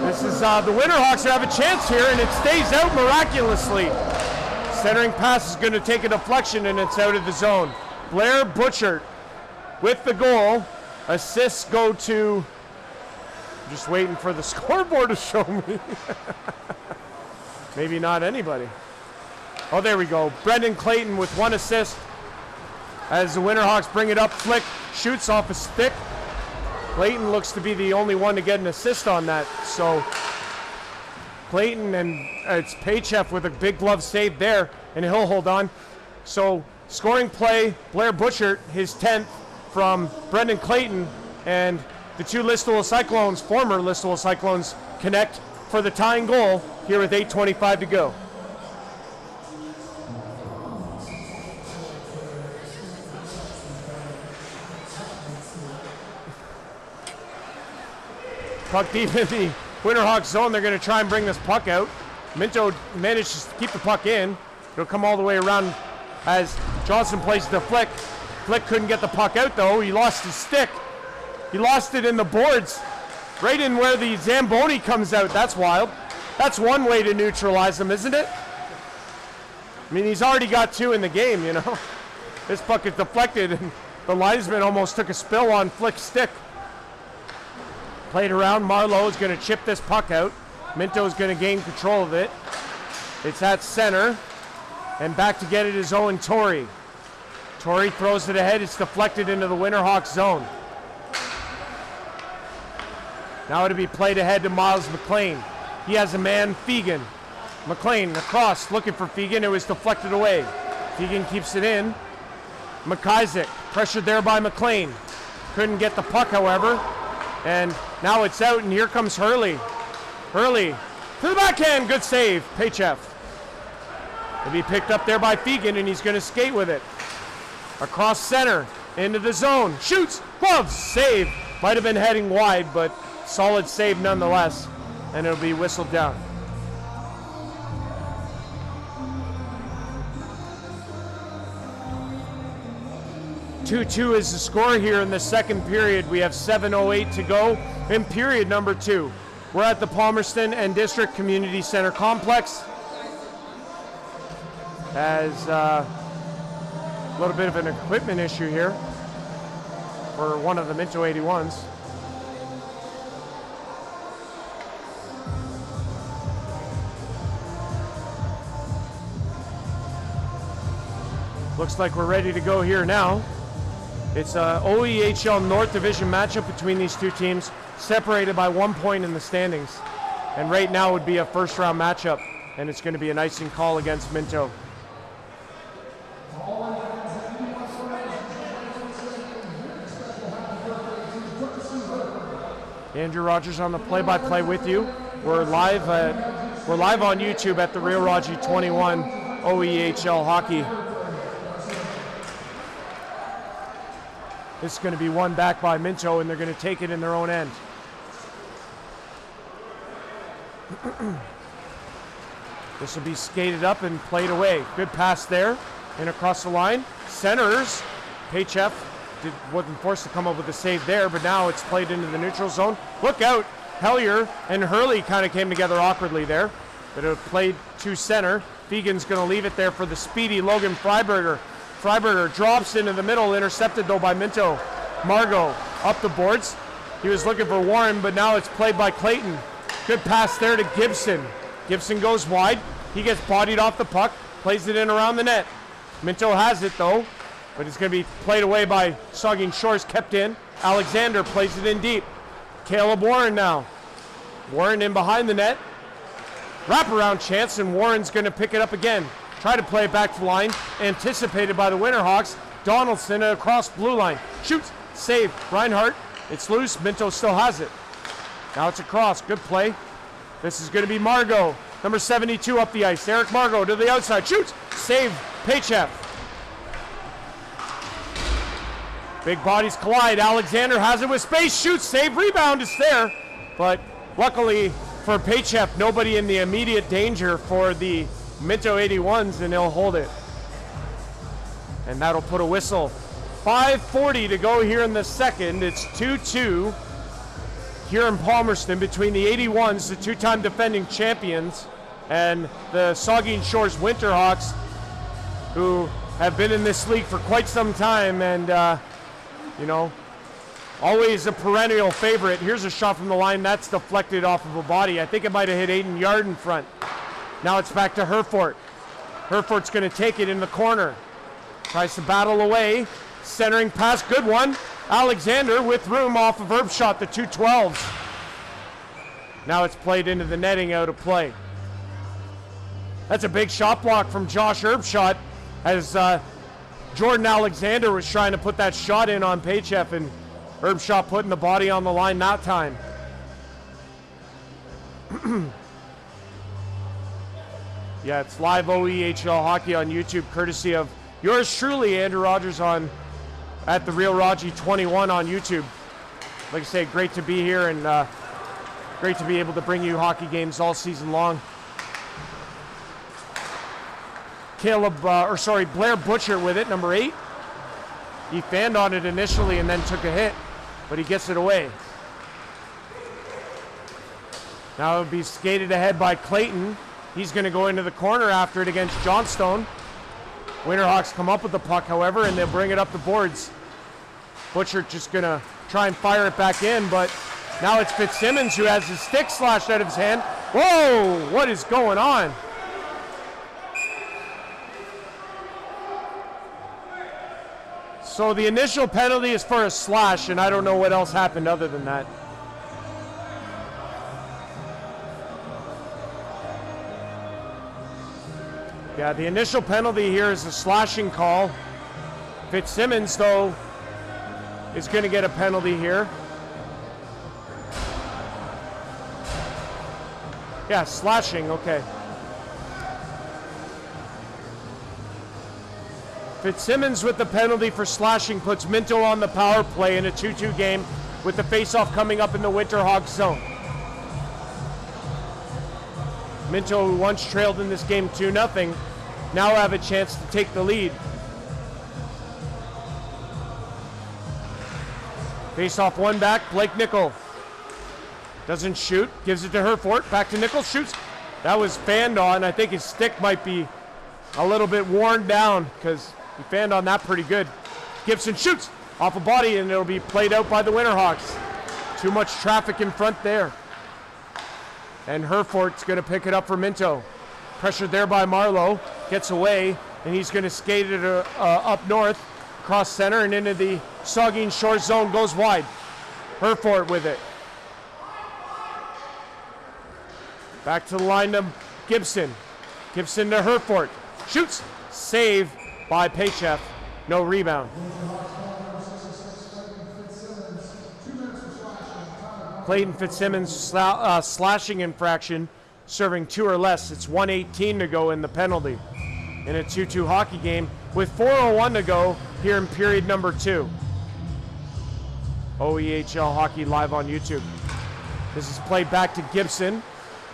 This is the Winterhawks have a chance here, and it stays out miraculously. Centering pass is going to take a deflection, and it's out of the zone. Blair Butchert with the goal. Assists go to... I'm just waiting for the scoreboard to show me. Maybe not anybody. Oh, there we go. Brendan Clayton with 1 assist. As the Winterhawks bring it up, Flick shoots off a stick. Clayton looks to be the only one to get an assist on that. So Clayton, and it's Paychef with a big glove save there, and he'll hold on. So scoring play, Blair Butchert, his 10th from Brendan Clayton, and the two Listowel Cyclones, former Listowel Cyclones, connect for the tying goal here with 8:25 to go. Puck deep in the Winterhawks zone. They're going to try and bring this puck out. Minto manages to keep the puck in. It'll come all the way around as Johnson plays the Flick. Flick couldn't get the puck out though. He lost his stick. He lost it in the boards. Right in where the Zamboni comes out. That's wild. That's one way to neutralize him, isn't it? I mean, he's already got 2 in the game, you know. This puck is deflected and the linesman almost took a spill on Flick's stick. Played around. Marlowe is going to chip this puck out. Minto is going to gain control of it. It's at center. And back to get it is Owen Torrey. Torrey throws it ahead. It's deflected into the Winterhawks zone. Now it'll be played ahead to Miles McLean. He has a man, Fegan. McLean across, looking for Fegan. It was deflected away. Fegan keeps it in. McIsaac, pressured there by McLean. Couldn't get the puck, however. And now it's out, and here comes Hurley. Hurley to the backhand, good save, Paychef. It'll be picked up there by Fegan, and he's going to skate with it. Across center, into the zone, shoots, gloves, save. Might have been heading wide, but solid save nonetheless, and it'll be whistled down. Two is the score here in the second period. We have 7:08 to go in period number 2. We're at the Palmerston and District Community Center Complex. As a little bit of an equipment issue here for one of the Minto 81s. Looks like we're ready to go here now. It's a OEHL North Division matchup between these two teams, separated by 1 point in the standings. And right now would be a first round matchup, and it's going to be an icing call against Minto. Andrew Rodgers on the play-by-play with you. We're live on YouTube at the Real Raji 21 OEHL Hockey. This is going to be won back by Minto, and they're going to take it in their own end. This will be skated up and played away. Good pass there and across the line. Centers. Paychef wasn't forced to come up with a save there, but now it's played into the neutral zone. Look out. Hellier and Hurley kind of came together awkwardly there, but it played to center. Fegan's going to leave it there for the speedy Logan Freiberger. Freiberger drops into the middle, intercepted though by Minto. Margot up the boards. He was looking for Warren, but now it's played by Clayton. Good pass there to Gibson. Gibson goes wide. He gets bodied off the puck, plays it in around the net. Minto has it though. but it's going to be played away by Saugeen Shores, kept in. Alexander plays it in deep. Caleb Warren now. Warren in behind the net. Wraparound chance, and Warren's going to pick it up again. Try to play it back to the line. Anticipated by the Winterhawks. Donaldson across blue line. Shoots. Save. Reinhardt. It's loose. Minto still has it. Now it's across. Good play. This is going to be Margot. Number 72 up the ice. Eric Margot to the outside. Shoots. Save. Paychev. Big bodies collide. Alexander has it with space. Shoots. Save. Rebound is there. But luckily for Paychev, nobody in the immediate danger for the Minto 81s, and he'll hold it. And that'll put a whistle. 5:40 to go here in the second. It's 2-2 here in Palmerston between the 81s, the two-time defending champions, and the Saugeen Shores Winterhawks, who have been in this league for quite some time and, always a perennial favorite. Here's a shot from the line. That's deflected off of a body. I think it might have hit Aiden Yard in front. Now it's back to Herford. Herford's going to take it in the corner. Tries to battle away. Centering pass, good one. Alexander with room off of Herbshot, the 212s. Now it's played into the netting, out of play. That's a big shot block from Josh Herbshot as Jordan Alexander was trying to put that shot in on Paychev, and Herbshot putting the body on the line that time. Yeah, it's live OEHL hockey on YouTube, courtesy of yours truly, Andrew Rodgers, at the Real Raji 21 on YouTube. Like I say, great to be here, and great to be able to bring you hockey games all season long. Blair Butcher with it, number 8. He fanned on it initially and then took a hit, but he gets it away. Now it'll be skated ahead by Clayton. He's going to go into the corner after it against Johnstone. Winterhawks come up with the puck, however, and they'll bring it up the boards. Butcher just going to try and fire it back in, but now it's Fitzsimmons who has his stick slashed out of his hand. Whoa, what is going on? So the initial penalty is for a slash, and I don't know what else happened other than that. Yeah, the initial penalty here is a slashing call. Fitzsimmons, though, is going to get a penalty here. Yeah, slashing, okay. Fitzsimmons with the penalty for slashing puts Minto on the power play in a 2-2 game with the faceoff coming up in the Winterhawks zone. Minto, who once trailed in this game 2-0, now have a chance to take the lead. Face-off one back, Blake Nickel. Doesn't shoot, gives it to Herford, back to Nickel, shoots. That was fanned on. I think his stick might be a little bit worn down because he fanned on that pretty good. Gibson shoots off a body, and it'll be played out by the Winterhawks. Too much traffic in front there. And Herford's going to pick it up for Minto. Pressured there by Marlowe. Gets away, and he's going to skate it up north, across center, and into the Saugeen Shores zone. Goes wide. Herford with it. Back to the line to Gibson. Gibson to Herford. Shoots. Save by Paychev. No rebound. Clayton Fitzsimmons slashing infraction, serving 2 or less. It's 1:18 to go in the penalty in a 2-2 hockey game with 4:01 to go here in period number 2. OEHL hockey live on YouTube. This is played back to Gibson.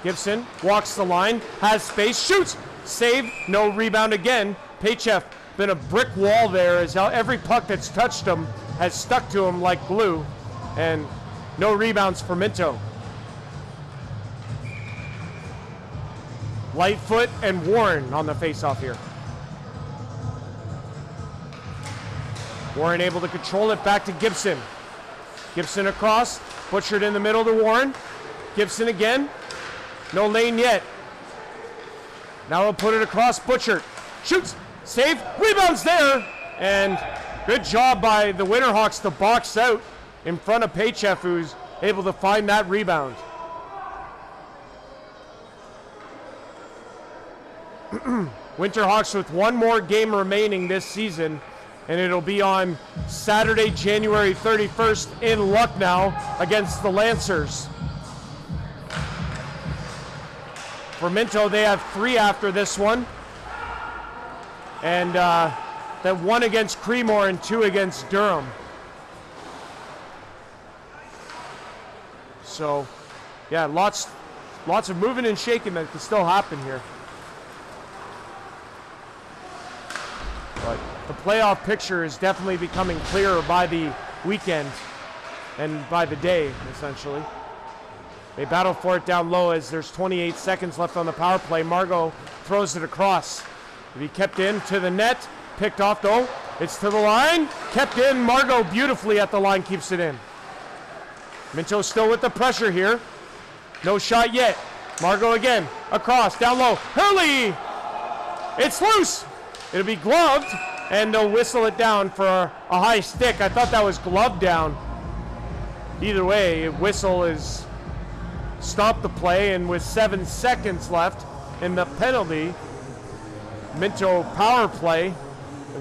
Gibson walks the line, has space, shoots, save, no rebound again. Paychev been a brick wall there as every puck that's touched him has stuck to him like glue, and no rebounds for Minto. Lightfoot and Warren on the faceoff here. Warren able to control it, back to Gibson. Gibson across, butchered in the middle to Warren. Gibson again, no lane yet. Now he'll put it across, butchered. Shoots, save, rebounds there. And good job by the Winterhawks to box out in front of Paychef, who's able to find that rebound. Winterhawks with one more game remaining this season, and it'll be on Saturday, January 31st in Lucknow against the Lancers. For Minto, they have 3 after this one. And then 1 against Creemore and 2 against Durham. So, yeah, lots of moving and shaking that can still happen here. But the playoff picture is definitely becoming clearer by the weekend and by the day, essentially. They battle for it down low as there's 28 seconds left on the power play. Margot throws it across. To be kept in to the net. Picked off though. It's to the line. Kept in. Margot beautifully at the line keeps it in. Minto still with the pressure here. No shot yet. Margot again. Across. Down low. Hurley! It's loose. It'll be gloved. And they'll whistle it down for a high stick. I thought that was gloved down. Either way, whistle is stop the play. And with 7 seconds left in the penalty, Minto power play,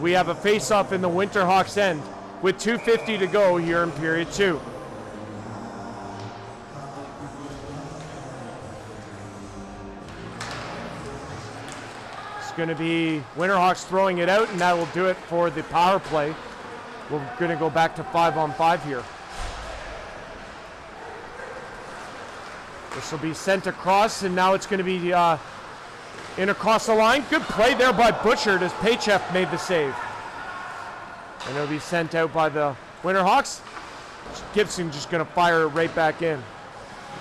we have a face-off in the Winterhawks end with 2:50 to go here in period 2. It's going to be Winterhawks throwing it out, and that will do it for the power play. We're going to go back to 5-on-5 here. This will be sent across, and now it's going to be in across the line. Good play there by Butchert as Paychef made the save. And it'll be sent out by the Winterhawks. Gibson just going to fire it right back in.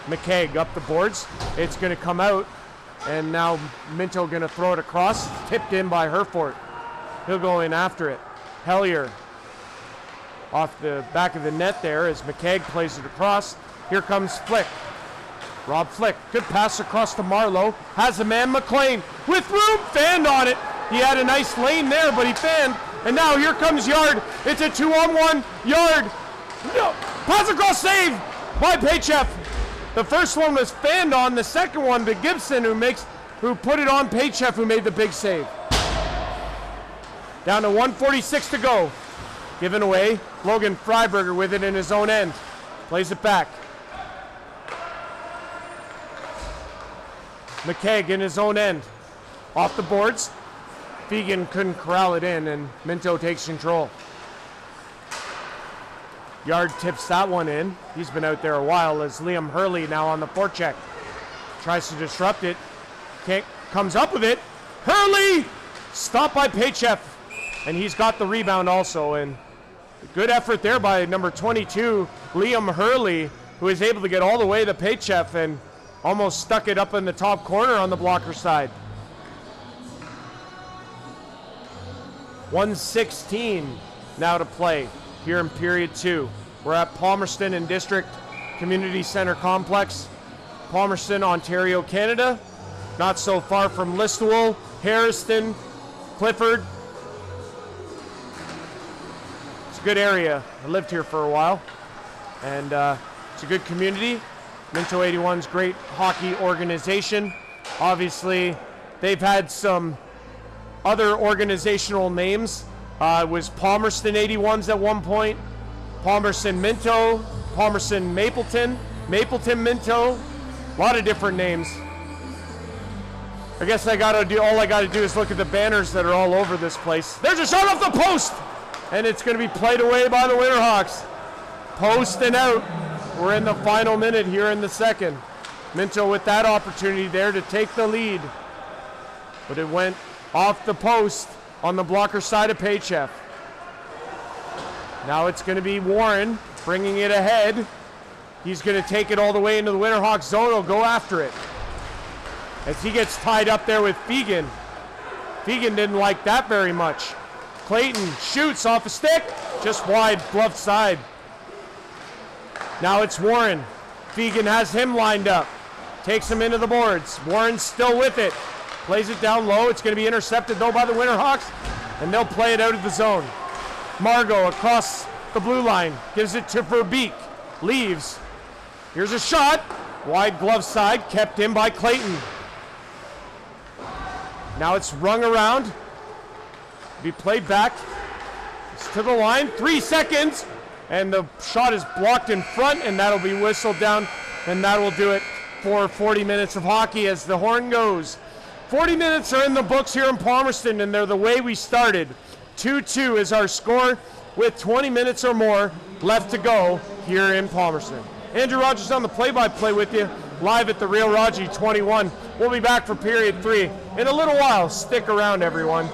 McKeag up the boards. It's going to come out. And now Minto going to throw it across. Tipped in by Herford. He'll go in after it. Hellier off the back of the net there as McKeag plays it across. Here comes Flick. Rob Flick, good pass across to Marlowe. Has a man, McLean, with room, fanned on it. He had a nice lane there, but he fanned. And now here comes Yard. It's a 2-on-1. Yard, no, pass across, save by Paychef. The first one was fanned on. The second one to Gibson, who put it on Paychef, who made the big save. Down to 1:46 to go. Given away. Logan Freiberger with it in his own end. Plays it back. McKeag in his own end. Off the boards. Fegan couldn't corral it in, and Minto takes control. Yard tips that one in. He's been out there a while as Liam Hurley now on the forecheck. Tries to disrupt it. Comes up with it. Hurley! Stopped by Paychef. And he's got the rebound also. And good effort there by number 22, Liam Hurley, who is able to get all the way to Paychef and almost stuck it up in the top corner on the blocker side. 1:16 now to play here in period 2. We're at Palmerston and District Community Center Complex. Palmerston, Ontario, Canada. Not so far from Listowel, Harriston, Clifford. It's a good area. I lived here for a while. And it's a good community. Minto 81s, great hockey organization. Obviously, they've had some other organizational names. It was Palmerston 81s at one point, Palmerston Minto, Palmerston Mapleton, Mapleton Minto, a lot of different names. I guess all I gotta do is look at the banners that are all over this place. There's a shot off the post, and it's gonna be played away by the Winterhawks. Post and out. We're in the final minute here in the second. Minto with that opportunity there to take the lead. But it went off the post on the blocker side of Paychef. Now it's going to be Warren bringing it ahead. He's going to take it all the way into the Winterhawks zone. He'll go after it. As he gets tied up there with Fegan. Fegan didn't like that very much. Clayton shoots off a stick. Just wide, bluff side. Now it's Warren. Fegan has him lined up. Takes him into the boards. Warren's still with it. Plays it down low. It's going to be intercepted though by the Winterhawks. And they'll play it out of the zone. Margot across the blue line, gives it to Verbeek, leaves. Here's a shot, wide glove side, kept in by Clayton. Now it's rung around, be played back. It's to the line, 3 seconds, and the shot is blocked in front, and that'll be whistled down, and that will do it for 40 minutes of hockey as the horn goes. 40 minutes are in the books here in Palmerston, and they're the way we started. 2-2 is our score with 20 minutes or more left to go here in Palmerston. Andrew Rodgers on the play-by-play with you, live at the Real Raji 21. We'll be back for period 3 in a little while. Stick around, everyone.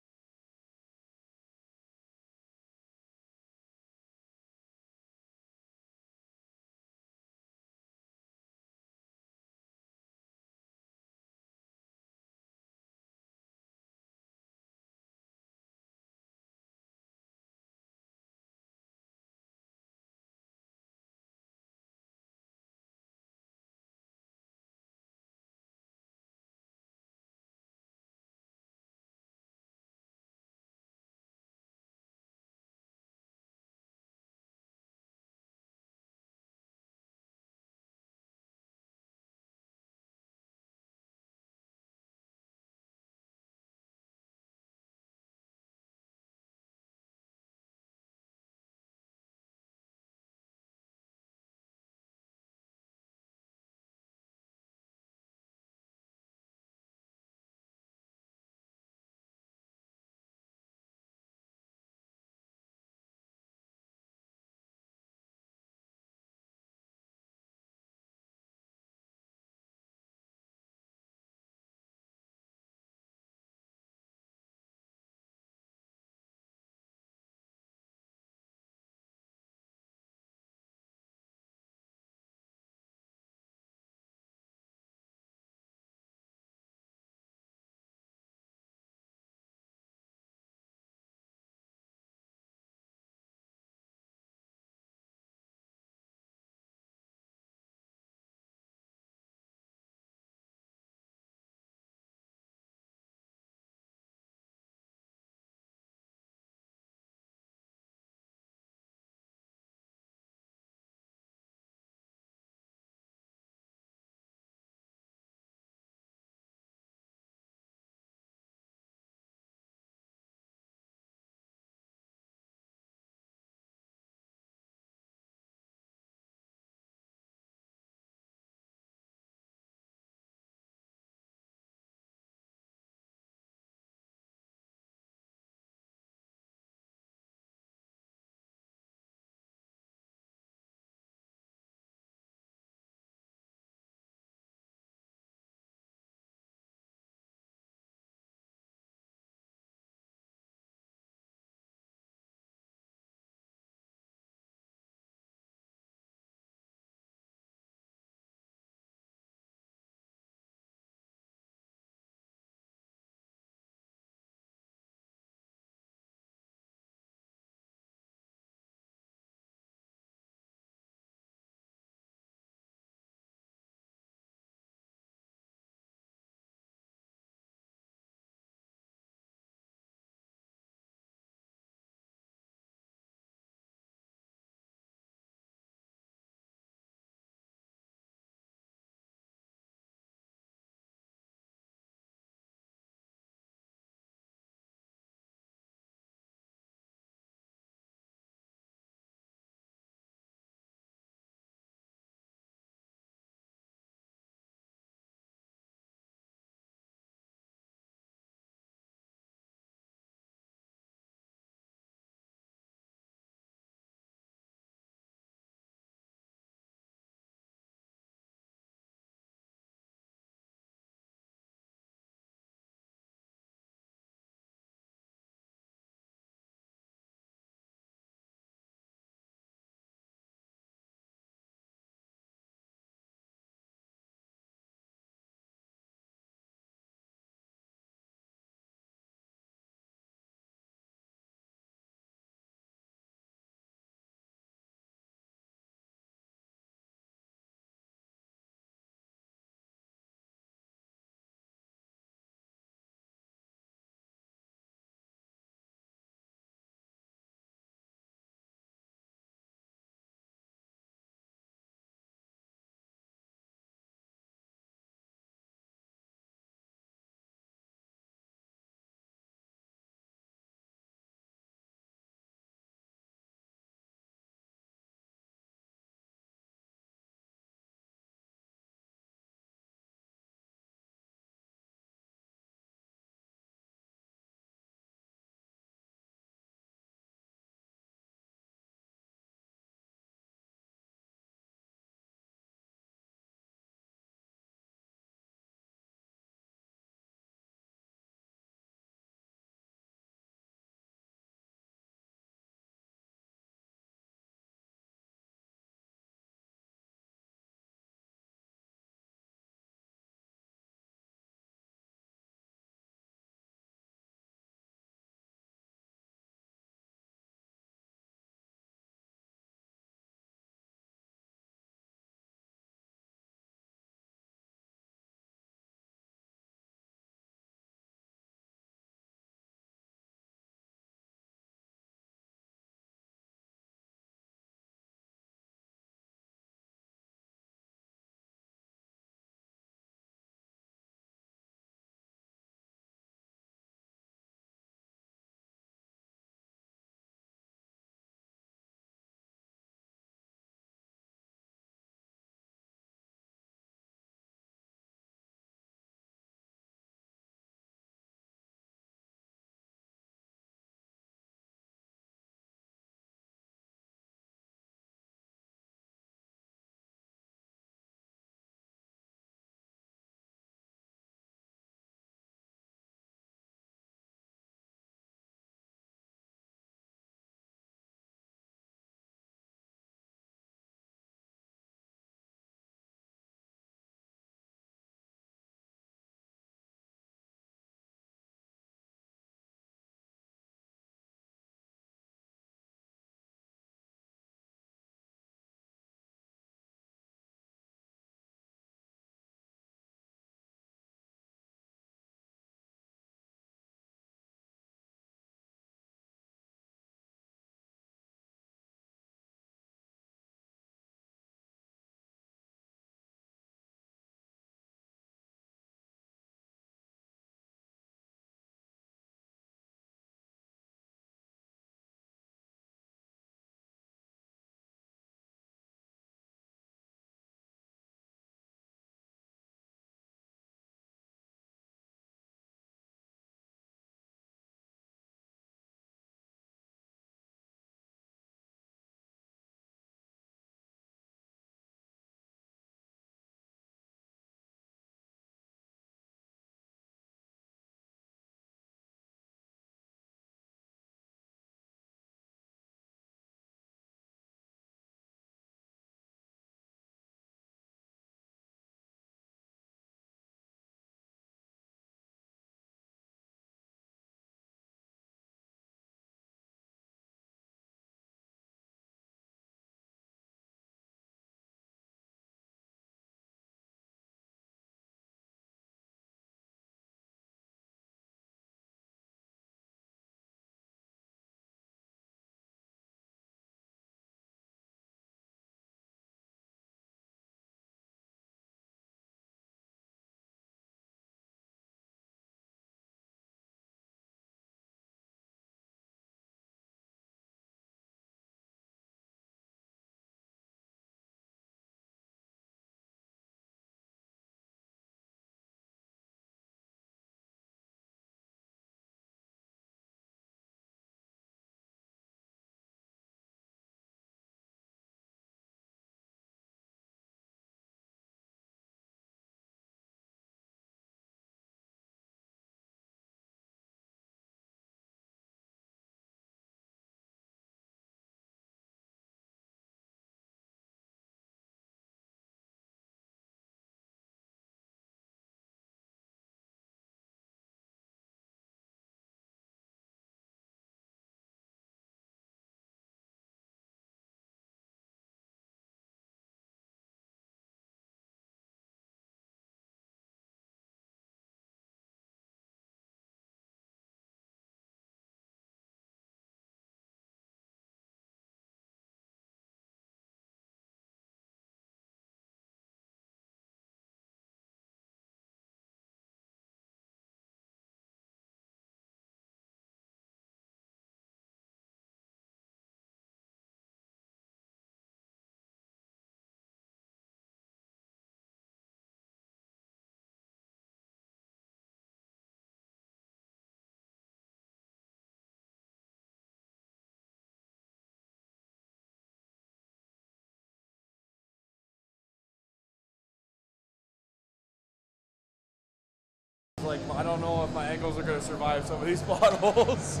like, I don't know if my ankles are going to survive some of these potholes.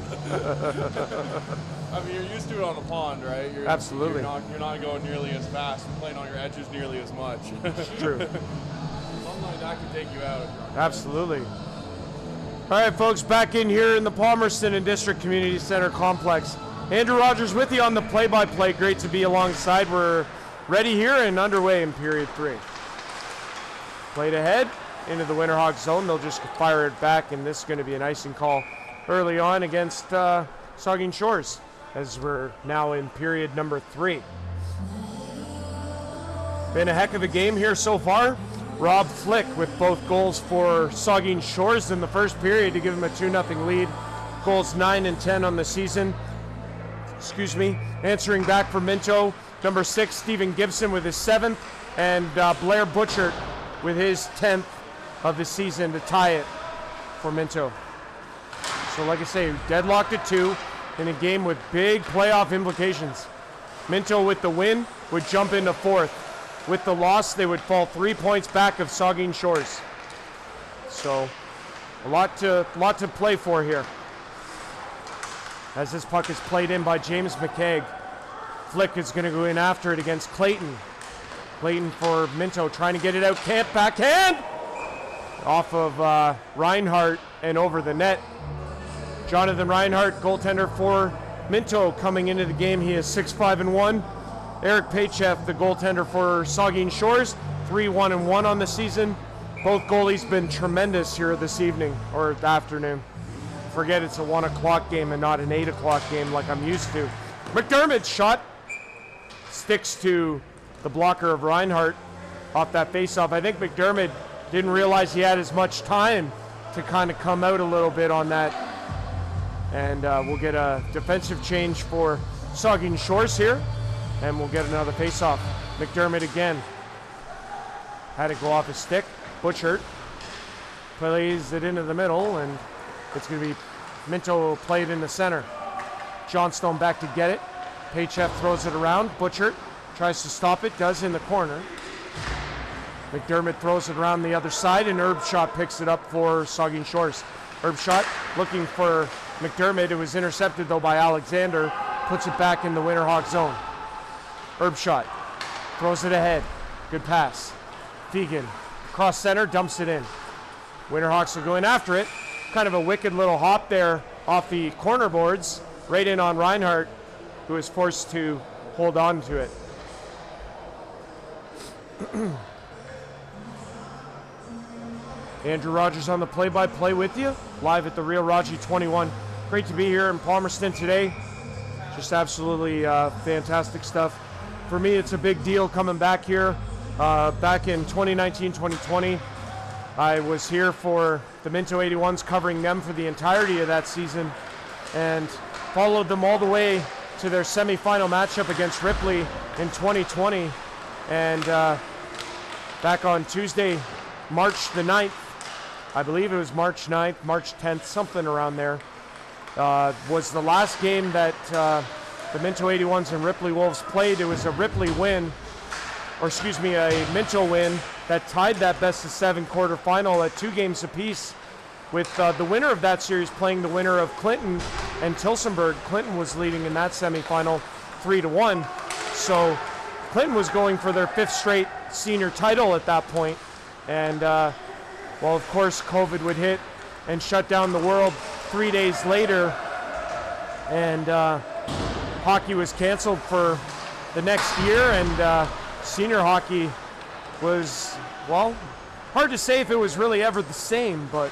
I mean, you're used to it on the pond, right? Absolutely. You're not going nearly as fast and playing on your edges nearly as much. It's true. Something like that can take you out. Absolutely. All right, folks, back in here in the Palmerston and District Community Center Complex. Andrew Rodgers with you on the play-by-play. Great to be alongside. We're ready here and underway in period 3. Played ahead into the Winterhawks zone. They'll just fire it back, and this is going to be an icing call early on against Saugeen Shores, as we're now in period number 3. Been a heck of a game here so far. Rob Flick with both goals for Saugeen Shores in the first period to give him a 2-0 lead. Goals 9 and 10 on the season. Answering back for Minto, number 6, Stephen Gibson with his 7th, and Blair Butchert with his 10th of the season to tie it for Minto. So like I say, deadlocked at 2 in a game with big playoff implications. Minto with the win would jump into 4th. With the loss, they would fall 3 points back of Saugeen Shores. So a lot to play for here. As this puck is played in by James McKeag. Flick is going to go in after it against Clayton. Clayton for Minto, trying to get it out. Can't, backhand! Off of Reinhardt and over the net. Jonathan Reinhardt, goaltender for Minto, coming into the game. He is 6-5-1. Eric Paycheff, the goaltender for Saugeen Shores, 3-1-1 on the season. Both goalies been tremendous here this evening, or afternoon. Forget it's a 1 o'clock game and not an 8 o'clock game like I'm used to. McDermott's shot sticks to the blocker of Reinhardt off that faceoff. I think McDermott didn't realize he had as much time to kind of come out a little bit on that. And we'll get a defensive change for Saugeen Shores here, and we'll get another faceoff. McDermott again. Had to go off his stick. Butchert plays it into the middle, and it's going to be Minto played in the center. Johnstone back to get it. Paycheff throws it around. Butchert tries to stop it, does in the corner. McDermott throws it around the other side, and Erbshot picks it up for Saugeen Shores. Erbshot looking for McDermott. It was intercepted, though, by Alexander. Puts it back in the Winterhawk zone. Erbshot throws it ahead. Good pass. Fegan across center, dumps it in. Winterhawks are going after it. Kind of a wicked little hop there off the corner boards, right in on Reinhardt, who is forced to hold on to it. Andrew Rodgers on the play-by-play with you, live at the Real Raji 21. Great to be here in Palmerston today. Just absolutely fantastic stuff. For me, it's a big deal coming back here. Back in 2019-2020, I was here for the Minto 81s, covering them for the entirety of that season, and followed them all the way to their semifinal matchup against Ripley in 2020. And back on Tuesday, March the 9th, I believe it was March 9th, March 10th, something around there, was the last game that the Minto 81s and Ripley Wolves played. It was a Ripley win, or excuse me, a Minto win that tied that best-of-7 quarterfinal at 2 games apiece, with the winner of that series playing the winner of Clinton and Tilsonburg. Clinton was leading in that semifinal 3-1. So Clinton was going for their 5th straight senior title at that point. And, well, of course, COVID would hit and shut down the world 3 days later. And hockey was canceled for the next year, and senior hockey was, well, hard to say if it was really ever the same, but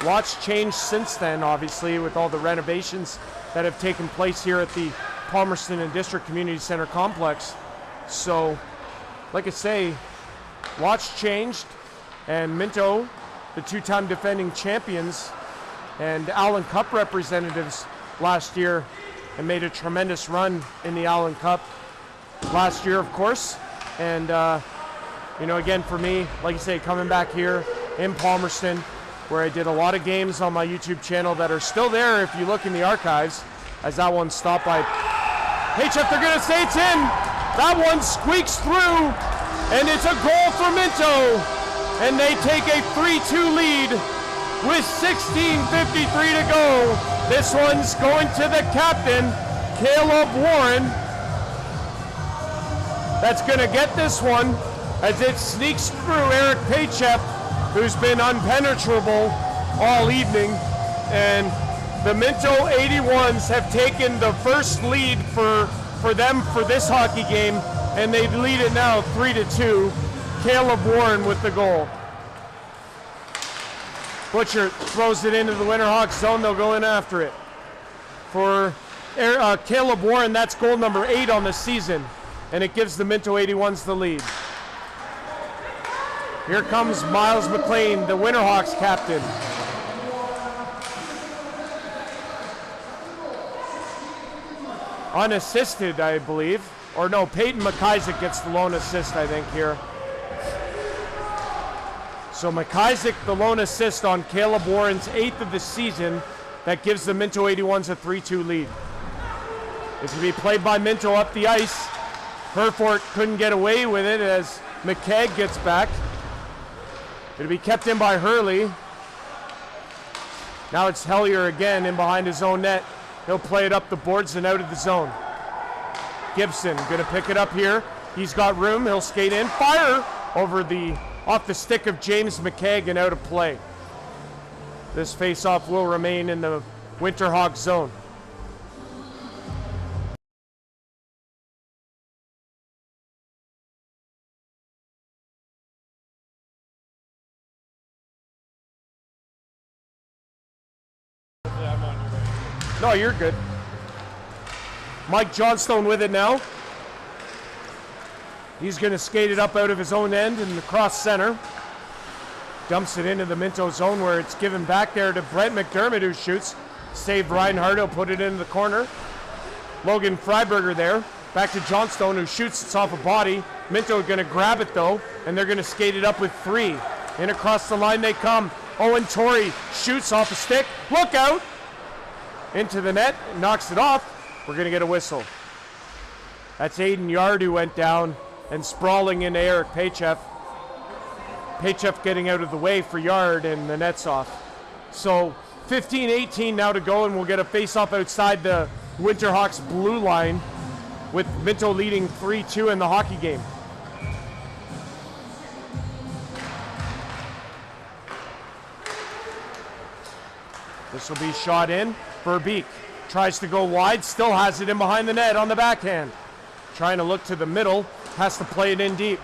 lots changed since then, obviously, with all the renovations that have taken place here at the Palmerston and District Community Center Complex. So, like I say, lots changed, and Minto, the 2-time defending champions and Allen Cup representatives last year, and made a tremendous run in the Allen Cup last year, of course. And you know, again, for me, like I say, coming back here in Palmerston, where I did a lot of games on my YouTube channel that are still there if you look in the archives, as that one stopped by Paycheff. They're going to say it's in. That one squeaks through, and it's a goal for Minto. And they take a 3-2 lead with 16:53 to go. This one's going to the captain, Caleb Warren. That's going to get this one as it sneaks through Eric Paychep, who's been unpenetrable all evening. And the Minto 81s have taken the first lead for them for this hockey game, and they lead it now 3-2. Caleb Warren with the goal. Butcher throws it into the Winterhawks zone. They'll go in after it. For Caleb Warren, that's goal number 8 on the season, and it gives the Minto 81s the lead. Here comes Miles McLean, the Winterhawks captain. Unassisted, I believe. Or no, Peyton McIsaac gets the lone assist, I think, here. So McIsaac, the lone assist on Caleb Warren's 8th of the season. That gives the Minto 81s a 3-2 lead. It's going to be played by Minto up the ice. Herford couldn't get away with it as McKegg gets back. It'll be kept in by Hurley. Now it's Hellier again in behind his own net. He'll play it up the boards and out of the zone. Gibson gonna pick it up here. He's got room, he'll skate in. Fire over off the stick of James McKegg and out of play. This face-off will remain in the Winterhawks zone. No, you're good. Mike Johnstone with it now. He's going to skate it up out of his own end and across center. Dumps it into the Minto zone where it's given back there to Brent McDermott, who shoots. Saved Reinhardt, he'll put it into the corner. Logan Freiberger there. Back to Johnstone, who shoots. It's off a body. Minto going to grab it though, and they're going to skate it up with 3. In across the line they come. Owen Torrey shoots off a stick. Look out! Into the net, knocks it off. We're going to get a whistle. That's Aiden Yard who went down and sprawling into Eric Paychef. Paychef getting out of the way for Yard, and the net's off. So 15-18 now to go, and we'll get a face-off outside the Winterhawks blue line with Minto leading 3-2 in the hockey game. This will be shot in. Verbeek tries to go wide, still has it in behind the net on the backhand. Trying to look to the middle, has to play it in deep.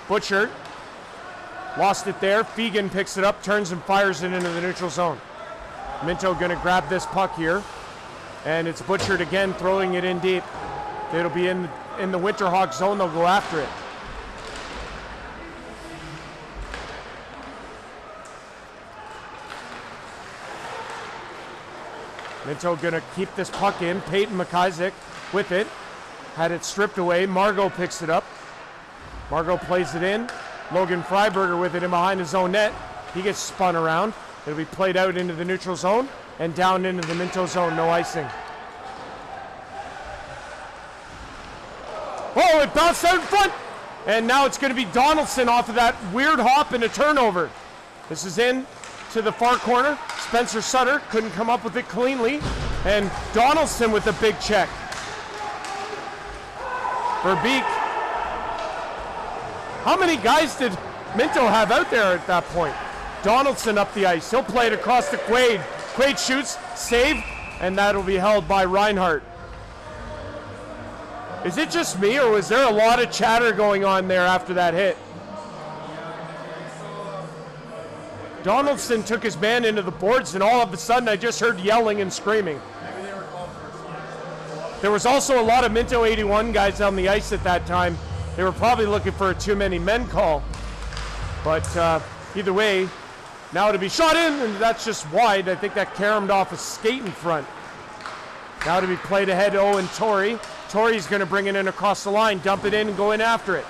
Butcher lost it there. Fegan picks it up, turns and fires it into the neutral zone. Minto gonna grab this puck here, and it's Butchered again, throwing it in deep. It'll be in the Winterhawks zone, they'll go after it. Minto gonna keep this puck in. Peyton McIsaac with it. Had it stripped away. Margot picks it up. Margot plays it in. Logan Freiberger with it in behind his own net. He gets spun around. It'll be played out into the neutral zone and down into the Minto zone. No icing. Oh, it bounced out in front. And now it's gonna be Donaldson off of that weird hop and a turnover. This is in to the far corner. Spencer Sutter couldn't come up with it cleanly, and Donaldson with a big check. Verbeek. How many guys did Minto have out there at that point? Donaldson up the ice. He'll play it across to Quaid. Quaid shoots, save, and that'll be held by Reinhardt. Is it just me, or was there a lot of chatter going on there after that hit? Donaldson took his man into the boards, and all of a sudden I just heard yelling and screaming. Maybe they were called for a slap. There was also a lot of Minto 81 guys on the ice at that time. They were probably looking for a too many men call. But either way, now to be shot in, and that's just wide. I think that caromed off a skate in front. Now to be played ahead to Owen Torrey. Torrey's going to bring it in across the line, dump it in, and go in after it.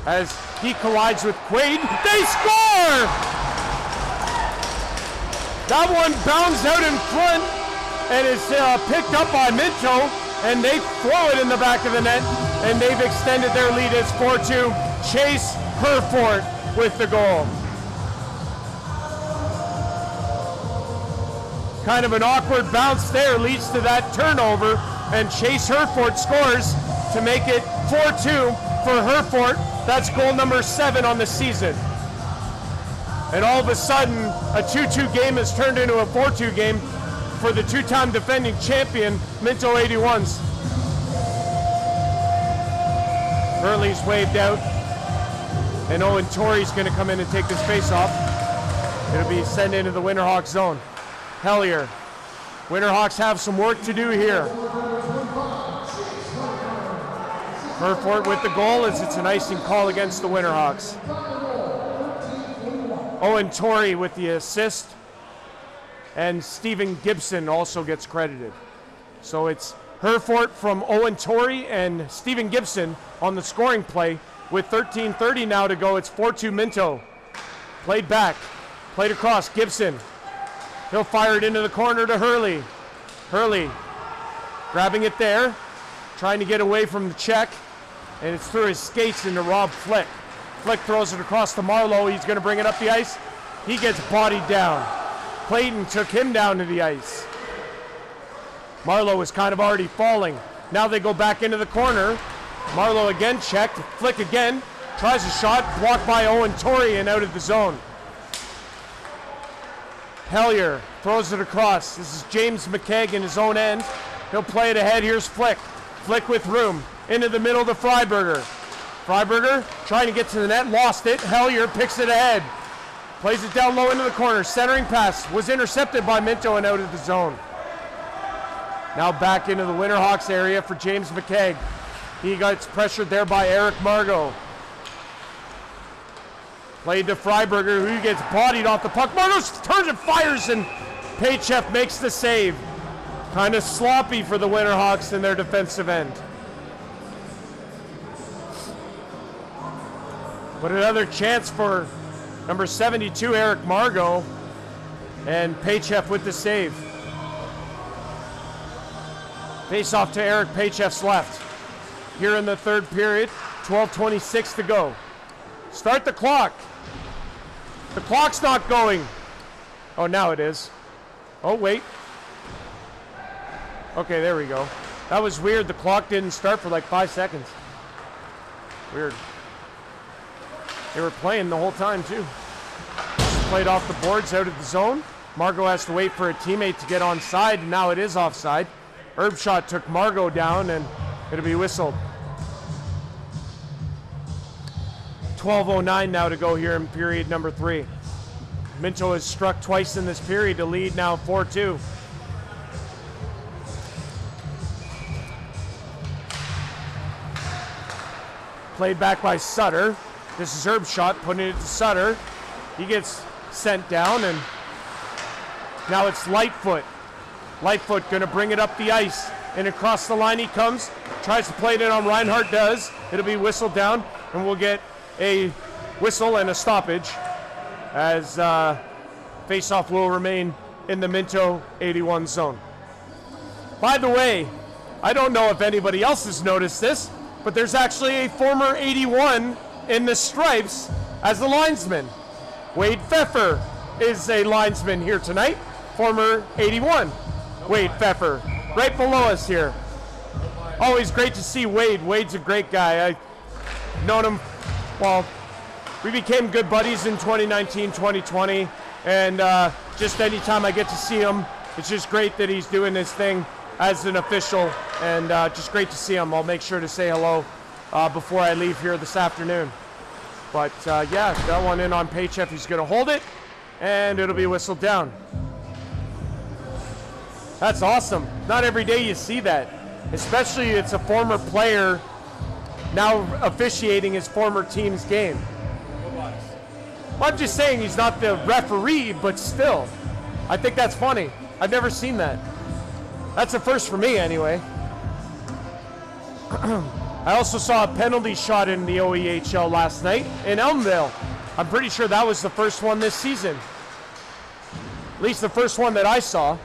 As he collides with Quaid, they score! That one bounds out in front and is picked up by Minto, and they throw it in the back of the net, and they've extended their lead. It's 4-2. Chase Herford with the goal. Kind of an awkward bounce there leads to that turnover, and Chase Herford scores to make it 4-2 for Herford. That's goal number 7 on the season. And all of a sudden, a 2-2 game has turned into a 4-2 game for the two-time defending champion, Minto 81s. Hurley's waved out, and Owen Torrey's going to come in and take this face-off. It'll be sent into the Winterhawks zone. Hellier. Winterhawks have some work to do here. Herford with the goal as it's an icing call against the Winterhawks. Owen Torrey with the assist, and Stephen Gibson also gets credited. So it's Herford from Owen Torrey and Stephen Gibson on the scoring play. With 13:30 now to go, it's 4-2 Minto. Played back, played across, Gibson. He'll fire it into the corner to Hurley. Hurley grabbing it there, trying to get away from the check, and it's through his skates into Rob Flick. Flick throws it across to Marlowe. He's going to bring it up the ice. He gets bodied down. Clayton took him down to the ice. Marlowe was kind of already falling. Now they go back into the corner. Marlowe again checked. Flick again. Tries a shot. Blocked by Owen Torrey and out of the zone. Hellier throws it across. This is James McKegg in his own end. He'll play it ahead. Here's Flick. Flick with room. Into the middle to Freiberger. Freiberger trying to get to the net. Lost it. Hellier picks it ahead. Plays it down low into the corner. Centering pass was intercepted by Minto and out of the zone. Now back into the Winterhawks area for James McKegg. He gets pressured there by Eric Margot. Played to Freiberger, who gets bodied off the puck. Margot turns and fires, and Paychef makes the save. Kind of sloppy for the Winterhawks in their defensive end. But another chance for number 72, Eric Margot, and Paychef with the save. Face off to Eric Paychef's left. Here in the third period, 12:26 to go. Start the clock. The clock's not going. Oh, now it is. Oh, wait. Okay, there we go. That was weird. The clock didn't start for like 5 seconds. Weird. They were playing the whole time, too. Played off the boards out of the zone. Margot has to wait for a teammate to get onside, and now it is offside. Erbshot took Margot down, and it'll be whistled. 12:09 now to go here in period number 3. Minto has struck twice in this period to lead now 4-2. Played back by Sutter. This is Erbshot putting it to Sutter. He gets sent down, and now it's Lightfoot. Lightfoot going to bring it up the ice, and across the line he comes. Tries to play it in on Reinhardt, does. It'll be whistled down, and we'll get a whistle and a stoppage as faceoff will remain in the Minto 81 zone. By the way, I don't know if anybody else has noticed this, but there's actually a former 81 in the stripes as the linesman. Wade Pfeffer is a linesman here tonight, former 81. Wade Pfeffer, right below us here. Always great to see Wade. Wade's a great guy. I've known him, well, we became good buddies in 2019, 2020, and just anytime I get to see him, it's just great that he's doing his thing as an official, and just great to see him. I'll make sure to say hello before I leave here this afternoon. But yeah, got one in on Paychef. He's going to hold it, and it'll be whistled down. That's awesome. Not every day you see that, especially it's a former player now officiating his former team's game. Well, I'm just saying he's not the referee, but still, I think that's funny. I've never seen that. That's a first for me anyway. I also saw a penalty shot in the OEHL last night in Elmdale. I'm pretty sure that was the first one this season. At least the first one that I saw.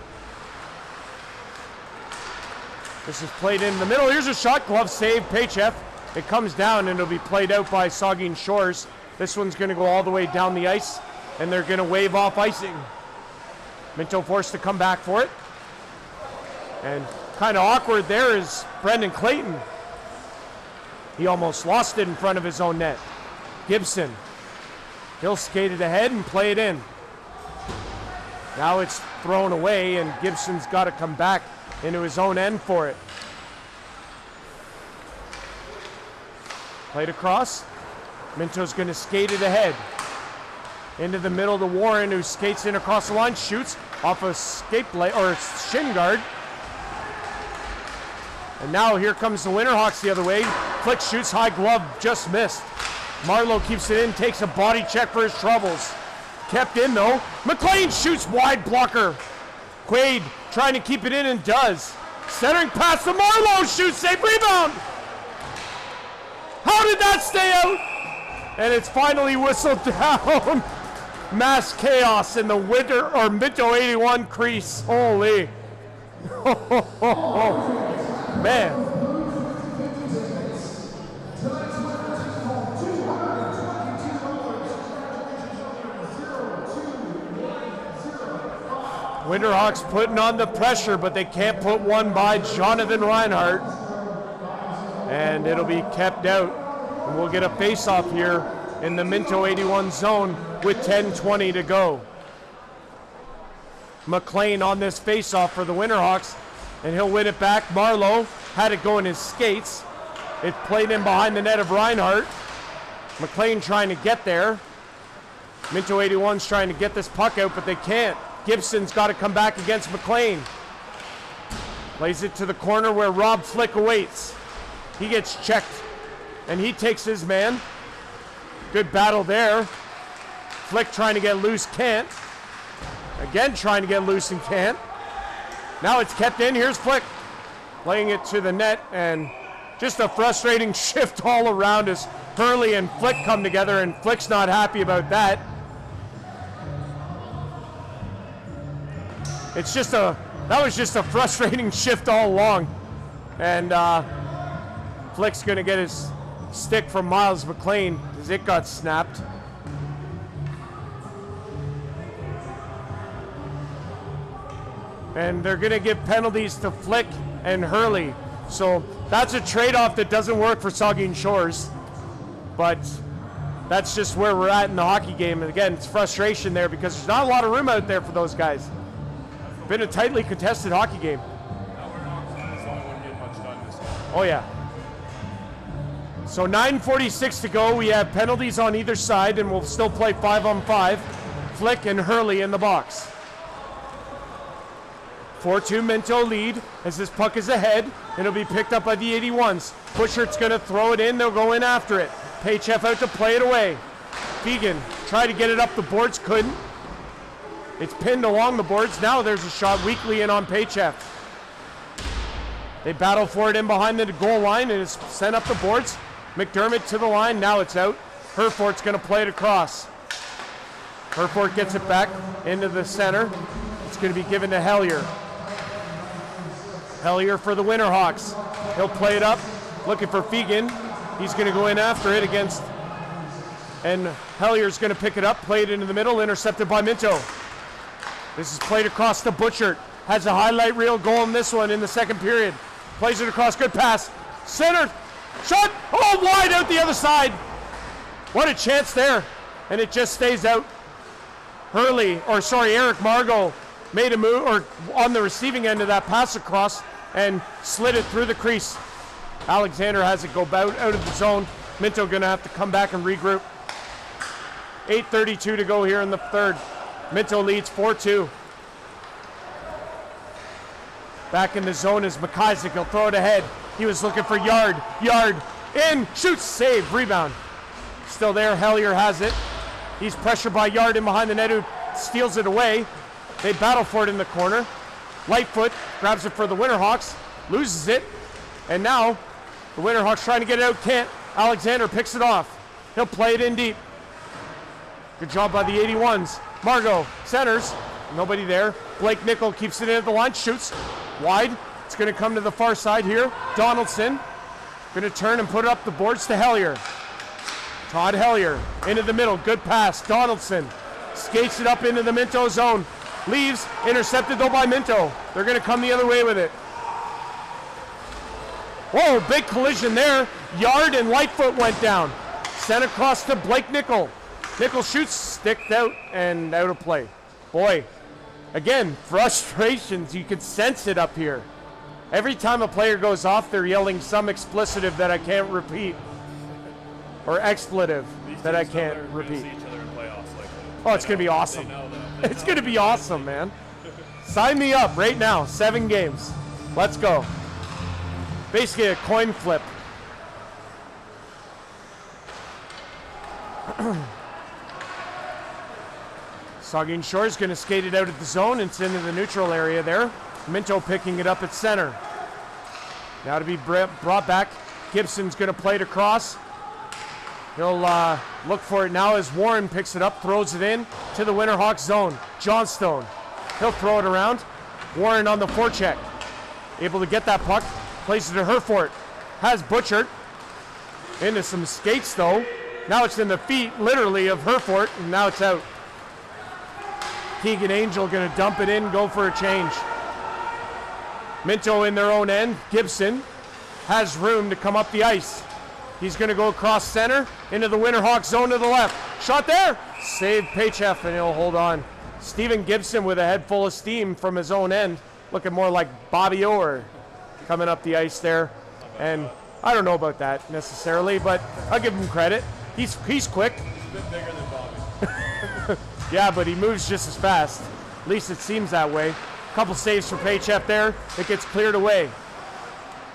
This is played in the middle. Here's a shot, glove save, Paychef. It comes down and it'll be played out by Saugeen Shores. This one's going to go all the way down the ice, and they're going to wave off icing. Minto forced to come back for it. And kind of awkward there is Brendan Clayton. He almost lost it in front of his own net. Gibson. He'll skate it ahead and play it in. Now it's thrown away, and Gibson's got to come back into his own end for it. Played across. Minto's going to skate it ahead. Into the middle to Warren, who skates in across the line, shoots off a skate blade or shin guard. And now here comes the Winterhawks the other way. Flick shoots, high glove, just missed. Marlowe keeps it in, takes a body check for his troubles. Kept in though. McLean shoots wide blocker. Quaid trying to keep it in and does. Centering pass to Marlowe, shoots, save, rebound. How did that stay out? And it's finally whistled down. Mass chaos in the Minto 81 crease. Holy. Man. Winterhawks putting on the pressure, but they can't put one by Jonathan Reinhardt. And it'll be kept out. And we'll get a face-off here in the Minto 81 zone with 10:20 to go. McLean on this face-off for the Winterhawks, and he'll win it back. Marlowe had it go in his skates. It played in behind the net of Reinhardt. McLean trying to get there. Minto 81's trying to get this puck out, but they can't. Gibson's got to come back against McLean. Plays it to the corner where Rob Flick awaits. He gets checked, and he takes his man. Good battle there. Flick trying to get loose, can't. Again trying to get loose and can't. Now it's kept in. Here's Flick playing it to the net, and just a frustrating shift all around as Hurley and Flick come together, and Flick's not happy about that. That was just a frustrating shift all along. And Flick's gonna get his stick from Miles McLean as it got snapped. And they're gonna give penalties to Flick and Hurley. So that's a trade-off that doesn't work for Saugeen Shores. But that's just where we're at in the hockey game. And again, it's frustration there because there's not a lot of room out there for those guys. Been a tightly contested hockey game. Oh yeah. So 9:46 to go. We have penalties on either side, and we'll still play 5-on-5. Flick and Hurley in the box. 4-2 Minto lead as this puck is ahead, and it'll be picked up by the 81s. Bushart's gonna throw it in. They'll go in after it. Paychef out to play it away. Fegan tried to get it up the boards, couldn't. It's pinned along the boards. Now there's a shot weakly in on Paychef. They battle for it in behind the goal line, and it's sent up the boards. McDermott to the line. Now it's out. Herfort's going to play it across. Herfort gets it back into the center. It's going to be given to Hellier. Hellier for the Winterhawks. He'll play it up, looking for Fegan. He's going to go in after it against, and Hellier's going to pick it up, play it into the middle, intercepted by Minto. This is played across to Butchert. Has a highlight reel goal in this one in the second period. Plays it across, good pass. Center, shot, oh, wide out the other side. What a chance there, and it just stays out. Eric Margot made a move, or on the receiving end of that pass across, and slid it through the crease. Alexander has it go out of the zone. Minto gonna have to come back and regroup. 8:32 to go here in the third. Minto leads 4-2. Back in the zone is McIsaac. He'll throw it ahead. He was looking for Yard. Yard in, shoots, save, rebound. Still there, Hellier has it. He's pressured by Yard in behind the net, who steals it away. They battle for it in the corner. Lightfoot grabs it for the Winterhawks, loses it, and now the Winterhawks trying to get it out, can't. Alexander picks it off. He'll play it in deep. Good job by the 81s. Margot centers, nobody there. Blake Nickel keeps it in at the line, shoots wide. It's going to come to the far side here. Donaldson going to turn and put it up the boards to Hellier. Todd Hellier into the middle, good pass. Donaldson skates it up into the Minto zone. Leaves, intercepted though by Minto. They're going to come the other way with it. Whoa, big collision there. Yard and Lightfoot went down. Sent across to Blake Nickel. Nickel shoots, sticked out and out of play. Boy, again, frustrations. You could sense it up here. Every time a player goes off, they're yelling some expletive that I can't repeat. Or expletive that I can't repeat. Oh, it's going to be awesome. It's going to be awesome, man. Sign me up right now. 7 games. Let's go. Basically a coin flip. Saugeen Shores going to skate it out at the zone. It's into the neutral area there. Minto picking it up at center. Now to be brought back. Gibson's going to play it across. He'll look for it now as Warren picks it up, throws it in to the Winterhawks zone. Johnstone, he'll throw it around. Warren on the forecheck. Able to get that puck, plays it to Herford. Has Butchert. Into some skates though. Now it's in the feet, literally, of Herford, and now it's out. Keegan Angel gonna dump it in, go for a change. Minto in their own end. Gibson has room to come up the ice. He's going to go across center into the Winterhawks zone to the left. Shot there. Saved Paychef, and he'll hold on. Stephen Gibson with a head full of steam from his own end. Looking more like Bobby Orr coming up the ice there. And I don't know about that necessarily, but I'll give him credit. He's quick. He's a bit bigger than Bobby. Yeah, but he moves just as fast. At least it seems that way. Couple saves for Paychef there. It gets cleared away.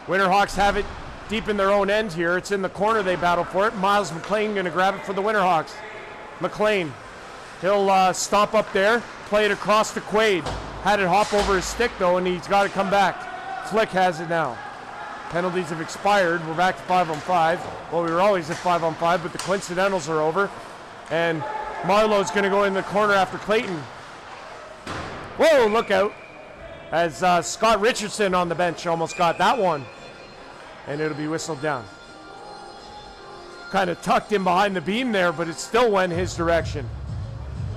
Winterhawks have it deep in their own end here. It's in the corner. They battle for it. Miles McLean going to grab it for the Winterhawks. McLean, he'll stomp up there, play it across to Quaid. Had it hop over his stick though, and he's got to come back. Flick has it now. Penalties have expired. We're back to 5-on-5. Well, we were always at 5-on-5, but the coincidentals are over. And Marlowe's going to go in the corner after Clayton. Whoa, look out. As Scott Richardson on the bench almost got that one. And it'll be whistled down. Kind of tucked in behind the beam there, but it still went his direction.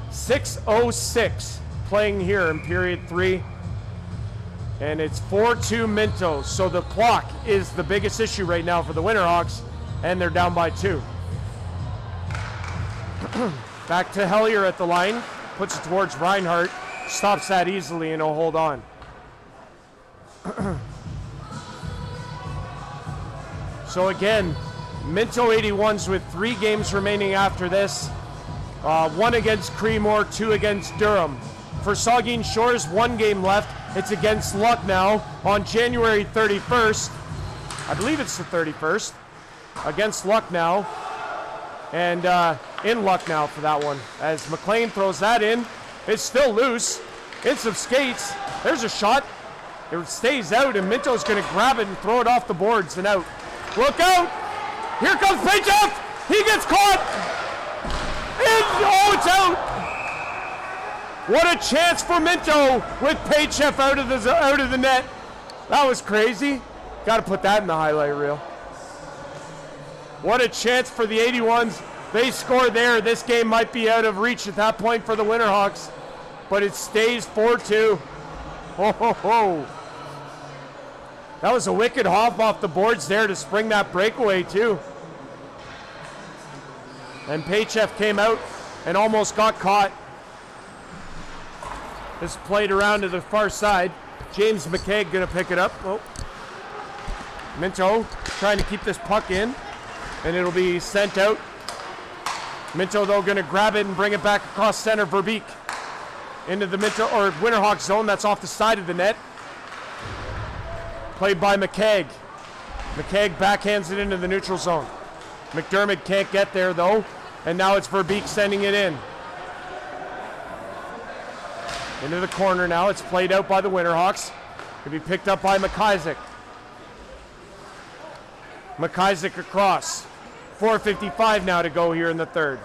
6:06 playing here in period 3. And it's 4-2 Minto. So the clock is the biggest issue right now for the Winterhawks, and they're down by 2. Back to Hellier at the line. Puts it towards Reinhardt. Stops that easily, and he'll hold on. So again, Minto 81s with 3 games remaining after this. 1 against Creemore, 2 against Durham. For Saugeen Shores, 1 game left. It's against Lucknow on January 31st. I believe it's the 31st. Against Lucknow. And in Lucknow for that one. As McLean throws that in. It's still loose. In some skates. There's a shot. It stays out, and Minto's going to grab it and throw it off the boards and out. Look out! Here comes Paychef! He gets caught! And, oh, it's out! What a chance for Minto with Paychef out of the net. That was crazy. Got to put that in the highlight reel. What a chance for the 81s. They score there. This game might be out of reach at that point for the Winterhawks, but it stays 4-2. Ho, ho, ho. That was a wicked hop off the boards there to spring that breakaway too. And Paychef came out and almost got caught. This played around to the far side. James McKay gonna pick it up. Oh. Minto trying to keep this puck in, and it'll be sent out. Minto though gonna grab it and bring it back across center. Verbeek into the Minto or Winterhawks zone. That's off the side of the net. Played by McKaig. McKaig backhands it into the neutral zone. McDermott can't get there though, and now it's Verbeek sending it in. Into the corner now. It's played out by the Winterhawks. Could be picked up by McIsaac. McIsaac across. 4:55 now to go here in the third.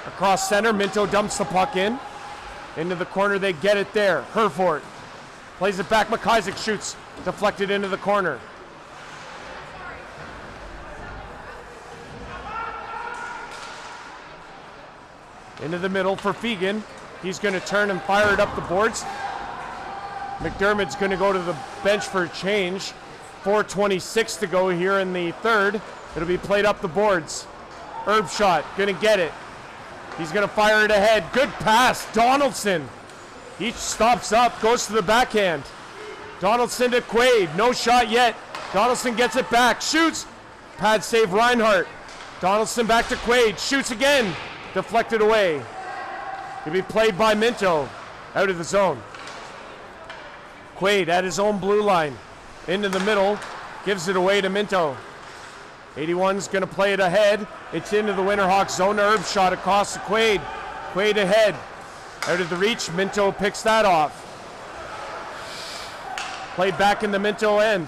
Across center, Minto dumps the puck in. Into the corner, they get it there. Herford plays it back. McIsaac shoots, deflected into the corner. Into the middle for Fegan. He's going to turn and fire it up the boards. McDermott's going to go to the bench for a change. 4:26 to go here in the third. It'll be played up the boards. Herb shot, going to get it. He's going to fire it ahead. Good pass, Donaldson. He stops up, goes to the backhand. Donaldson to Quaid, no shot yet. Donaldson gets it back, shoots. Pad save Reinhardt. Donaldson back to Quaid, shoots again. Deflected away. It'll be played by Minto, out of the zone. Quaid at his own blue line. Into the middle, gives it away to Minto. 81's going to play it ahead. It's into the Winterhawks zone. Herb shot across to Quaid. Quaid ahead. Out of the reach, Minto picks that off. Played back in the Minto end.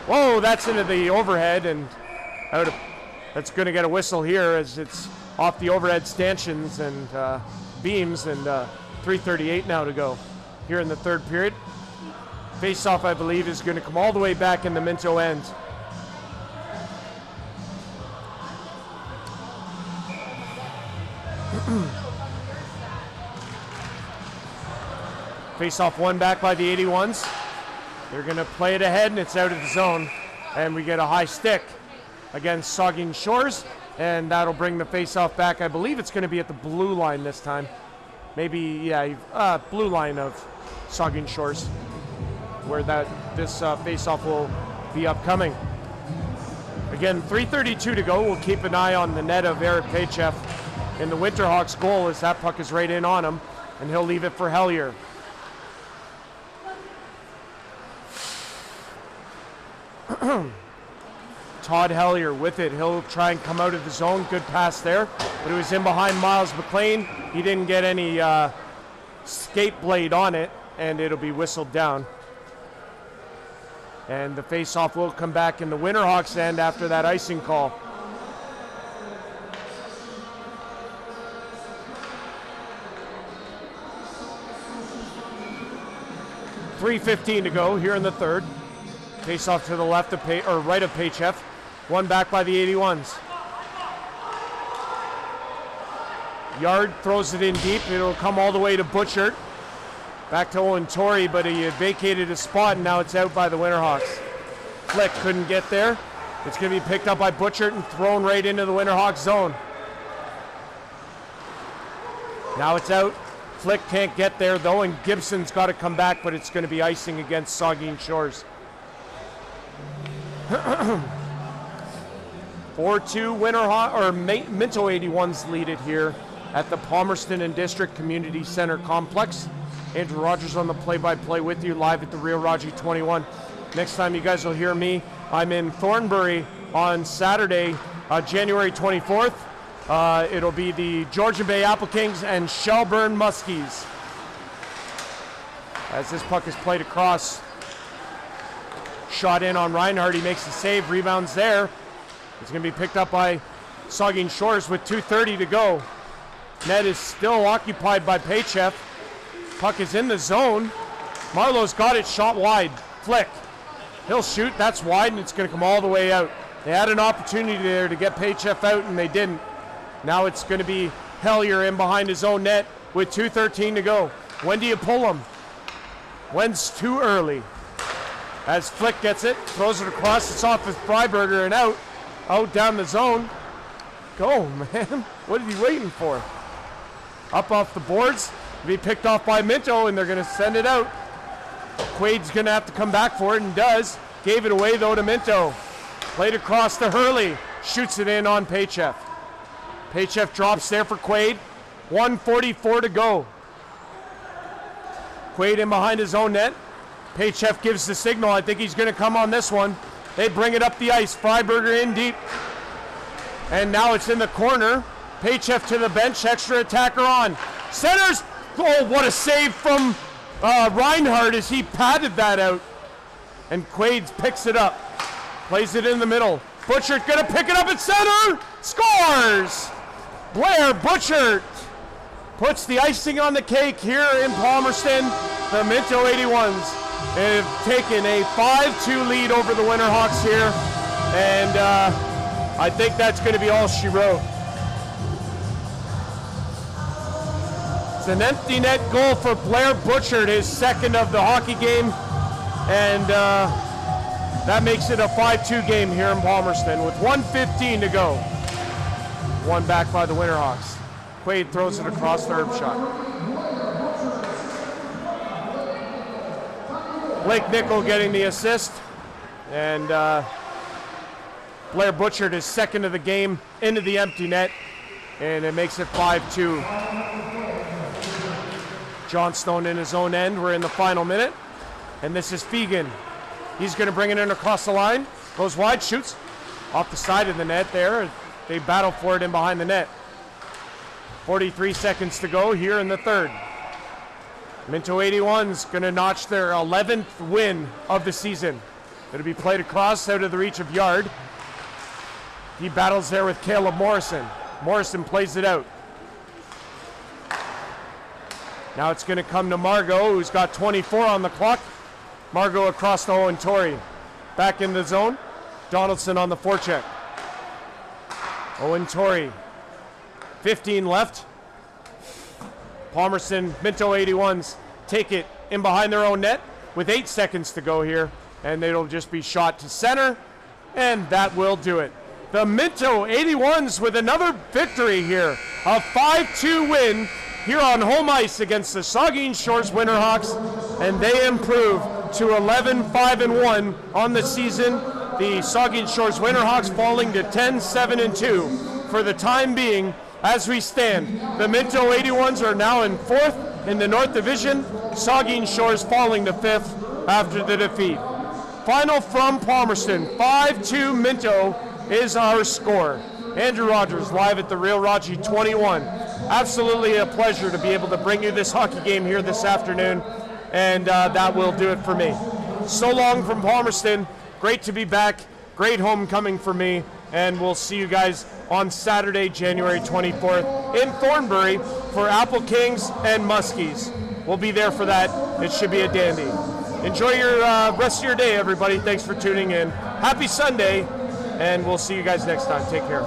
Whoa, that's into the overhead, and out of, that's going to get a whistle here as it's off the overhead stanchions and beams, and 3:38 now to go here in the third period. Face-off, I believe, is going to come all the way back in the Minto end. Face-off one back by the 81s. They're going to play it ahead, and it's out of the zone. And we get a high stick against Saugeen Shores, and that'll bring the face-off back. I believe it's going to be at the blue line this time. Maybe, yeah, blue line of Saugeen Shores, where this face-off will be upcoming. Again, 3:32 to go. We'll keep an eye on the net of Eric Pachev in the Winterhawks goal as that puck is right in on him, and he'll leave it for Hellier. Todd Hellier with it. He'll try and come out of the zone. Good pass there, but it was in behind Miles McLean. He didn't get any skate blade on it, and it'll be whistled down. And the face-off will come back in the Winterhawks end after that icing call. .3:15 to go here in the third. Face-off to the left of right of Pachev. One back by the 81s. Yard throws it in deep. It'll come all the way to Butchert. Back to Owen Torrey, but he had vacated his spot, and now it's out by the Winterhawks. Flick couldn't get there. It's going to be picked up by Butchert and thrown right into the Winterhawks zone. Now it's out. Flick can't get there, though, and Gibson's got to come back, but it's going to be icing against Saugeen Shores. 4-2 Minto 81s lead it here at the Palmerston and District Community Center Complex. Andrew Rodgers on the play-by-play with you live at the Rio Raji 21. Next time you guys will hear me, I'm in Thornbury on Saturday, January 24th. It'll be the Georgian Bay Apple Kings and Shelburne Muskies. As this puck is played across, shot in on Reinhardt, he makes the save, rebounds there. It's going to be picked up by Saugeen Shores with 2:30 to go. Net is still occupied by Pachev. Puck is in the zone. Marlowe's got it, shot wide. Flick. He'll shoot, that's wide, and it's going to come all the way out. They had an opportunity there to get Pachev out, and they didn't. Now it's going to be Hellier in behind his own net with 2:13 to go. When do you pull him? When's too early? As Flick gets it, throws it across, it's off with Freiberger and out down the zone. Go, man. What are you waiting for? Up off the boards, be picked off by Minto, and they're going to send it out. Quaid's going to have to come back for it, and does. Gave it away, though, to Minto. Played across to Hurley. Shoots it in on Pachev. Pachev drops there for Quaid. 1:44 to go. Quaid in behind his own net. Pachev gives the signal. I think he's going to come on this one. They bring it up the ice. Freiberger in deep. And now it's in the corner. Pachev to the bench. Extra attacker on. Centers. Oh, what a save from Reinhardt as he padded that out. And Quaid picks it up. Plays it in the middle. Butchert going to pick it up at center. Scores! Blair Butchert puts the icing on the cake here in Palmerston. The Minto 81s have taken a 5-2 lead over the Winterhawks here, and I think that's going to be all she wrote. It's an empty net goal for Blair Butchert, his second of the hockey game. And that makes it a 5-2 game here in Palmerston with 1:15 to go. One back by the Winterhawks. Quaid throws it across the herb shot. Blake Nickel getting the assist. And Blair Butchert is second of the game into the empty net. And it makes it 5-2. Johnstone in his own end. We're in the final minute. And this is Fegan. He's going to bring it in across the line. Goes wide, shoots off the side of the net there. They battle for it in behind the net. 43 seconds to go here in the third. Minto 81s going to notch their 11th win of the season. Going to be played across out of the reach of Yard. He battles there with Caleb Morrison. Morrison plays it out. Now it's going to come to Margot, who's got 24 on the clock. Margot across to Owen Torrey. Back in the zone. Donaldson on the forecheck. Owen Torrey. 15 left. Palmerston, Minto 81s take it in behind their own net with 8 seconds to go here. And it'll just be shot to center. And that will do it. The Minto 81s with another victory here. A 5-2 win here on home ice against the Saugeen Shores Winterhawks. And they improve to 11-5-1 on the season. The Saugeen Shores Winterhawks falling to 10-7-2 for the time being. As we stand, the Minto 81s are now in 4th in the North Division. Saugeen Shores falling to 5th after the defeat. Final from Palmerston, 5-2 Minto is our score. Andrew Rodgers live at the Real Raji 21. Absolutely a pleasure to be able to bring you this hockey game here this afternoon. And that will do it for me. So long from Palmerston. Great to be back. Great homecoming for me. And we'll see you guys on Saturday, January 24th in Thornbury for Apple Kings and Muskies. We'll be there for that. It should be a dandy. Enjoy your rest of your day, everybody. Thanks for tuning in. Happy Sunday, and we'll see you guys next time. Take care.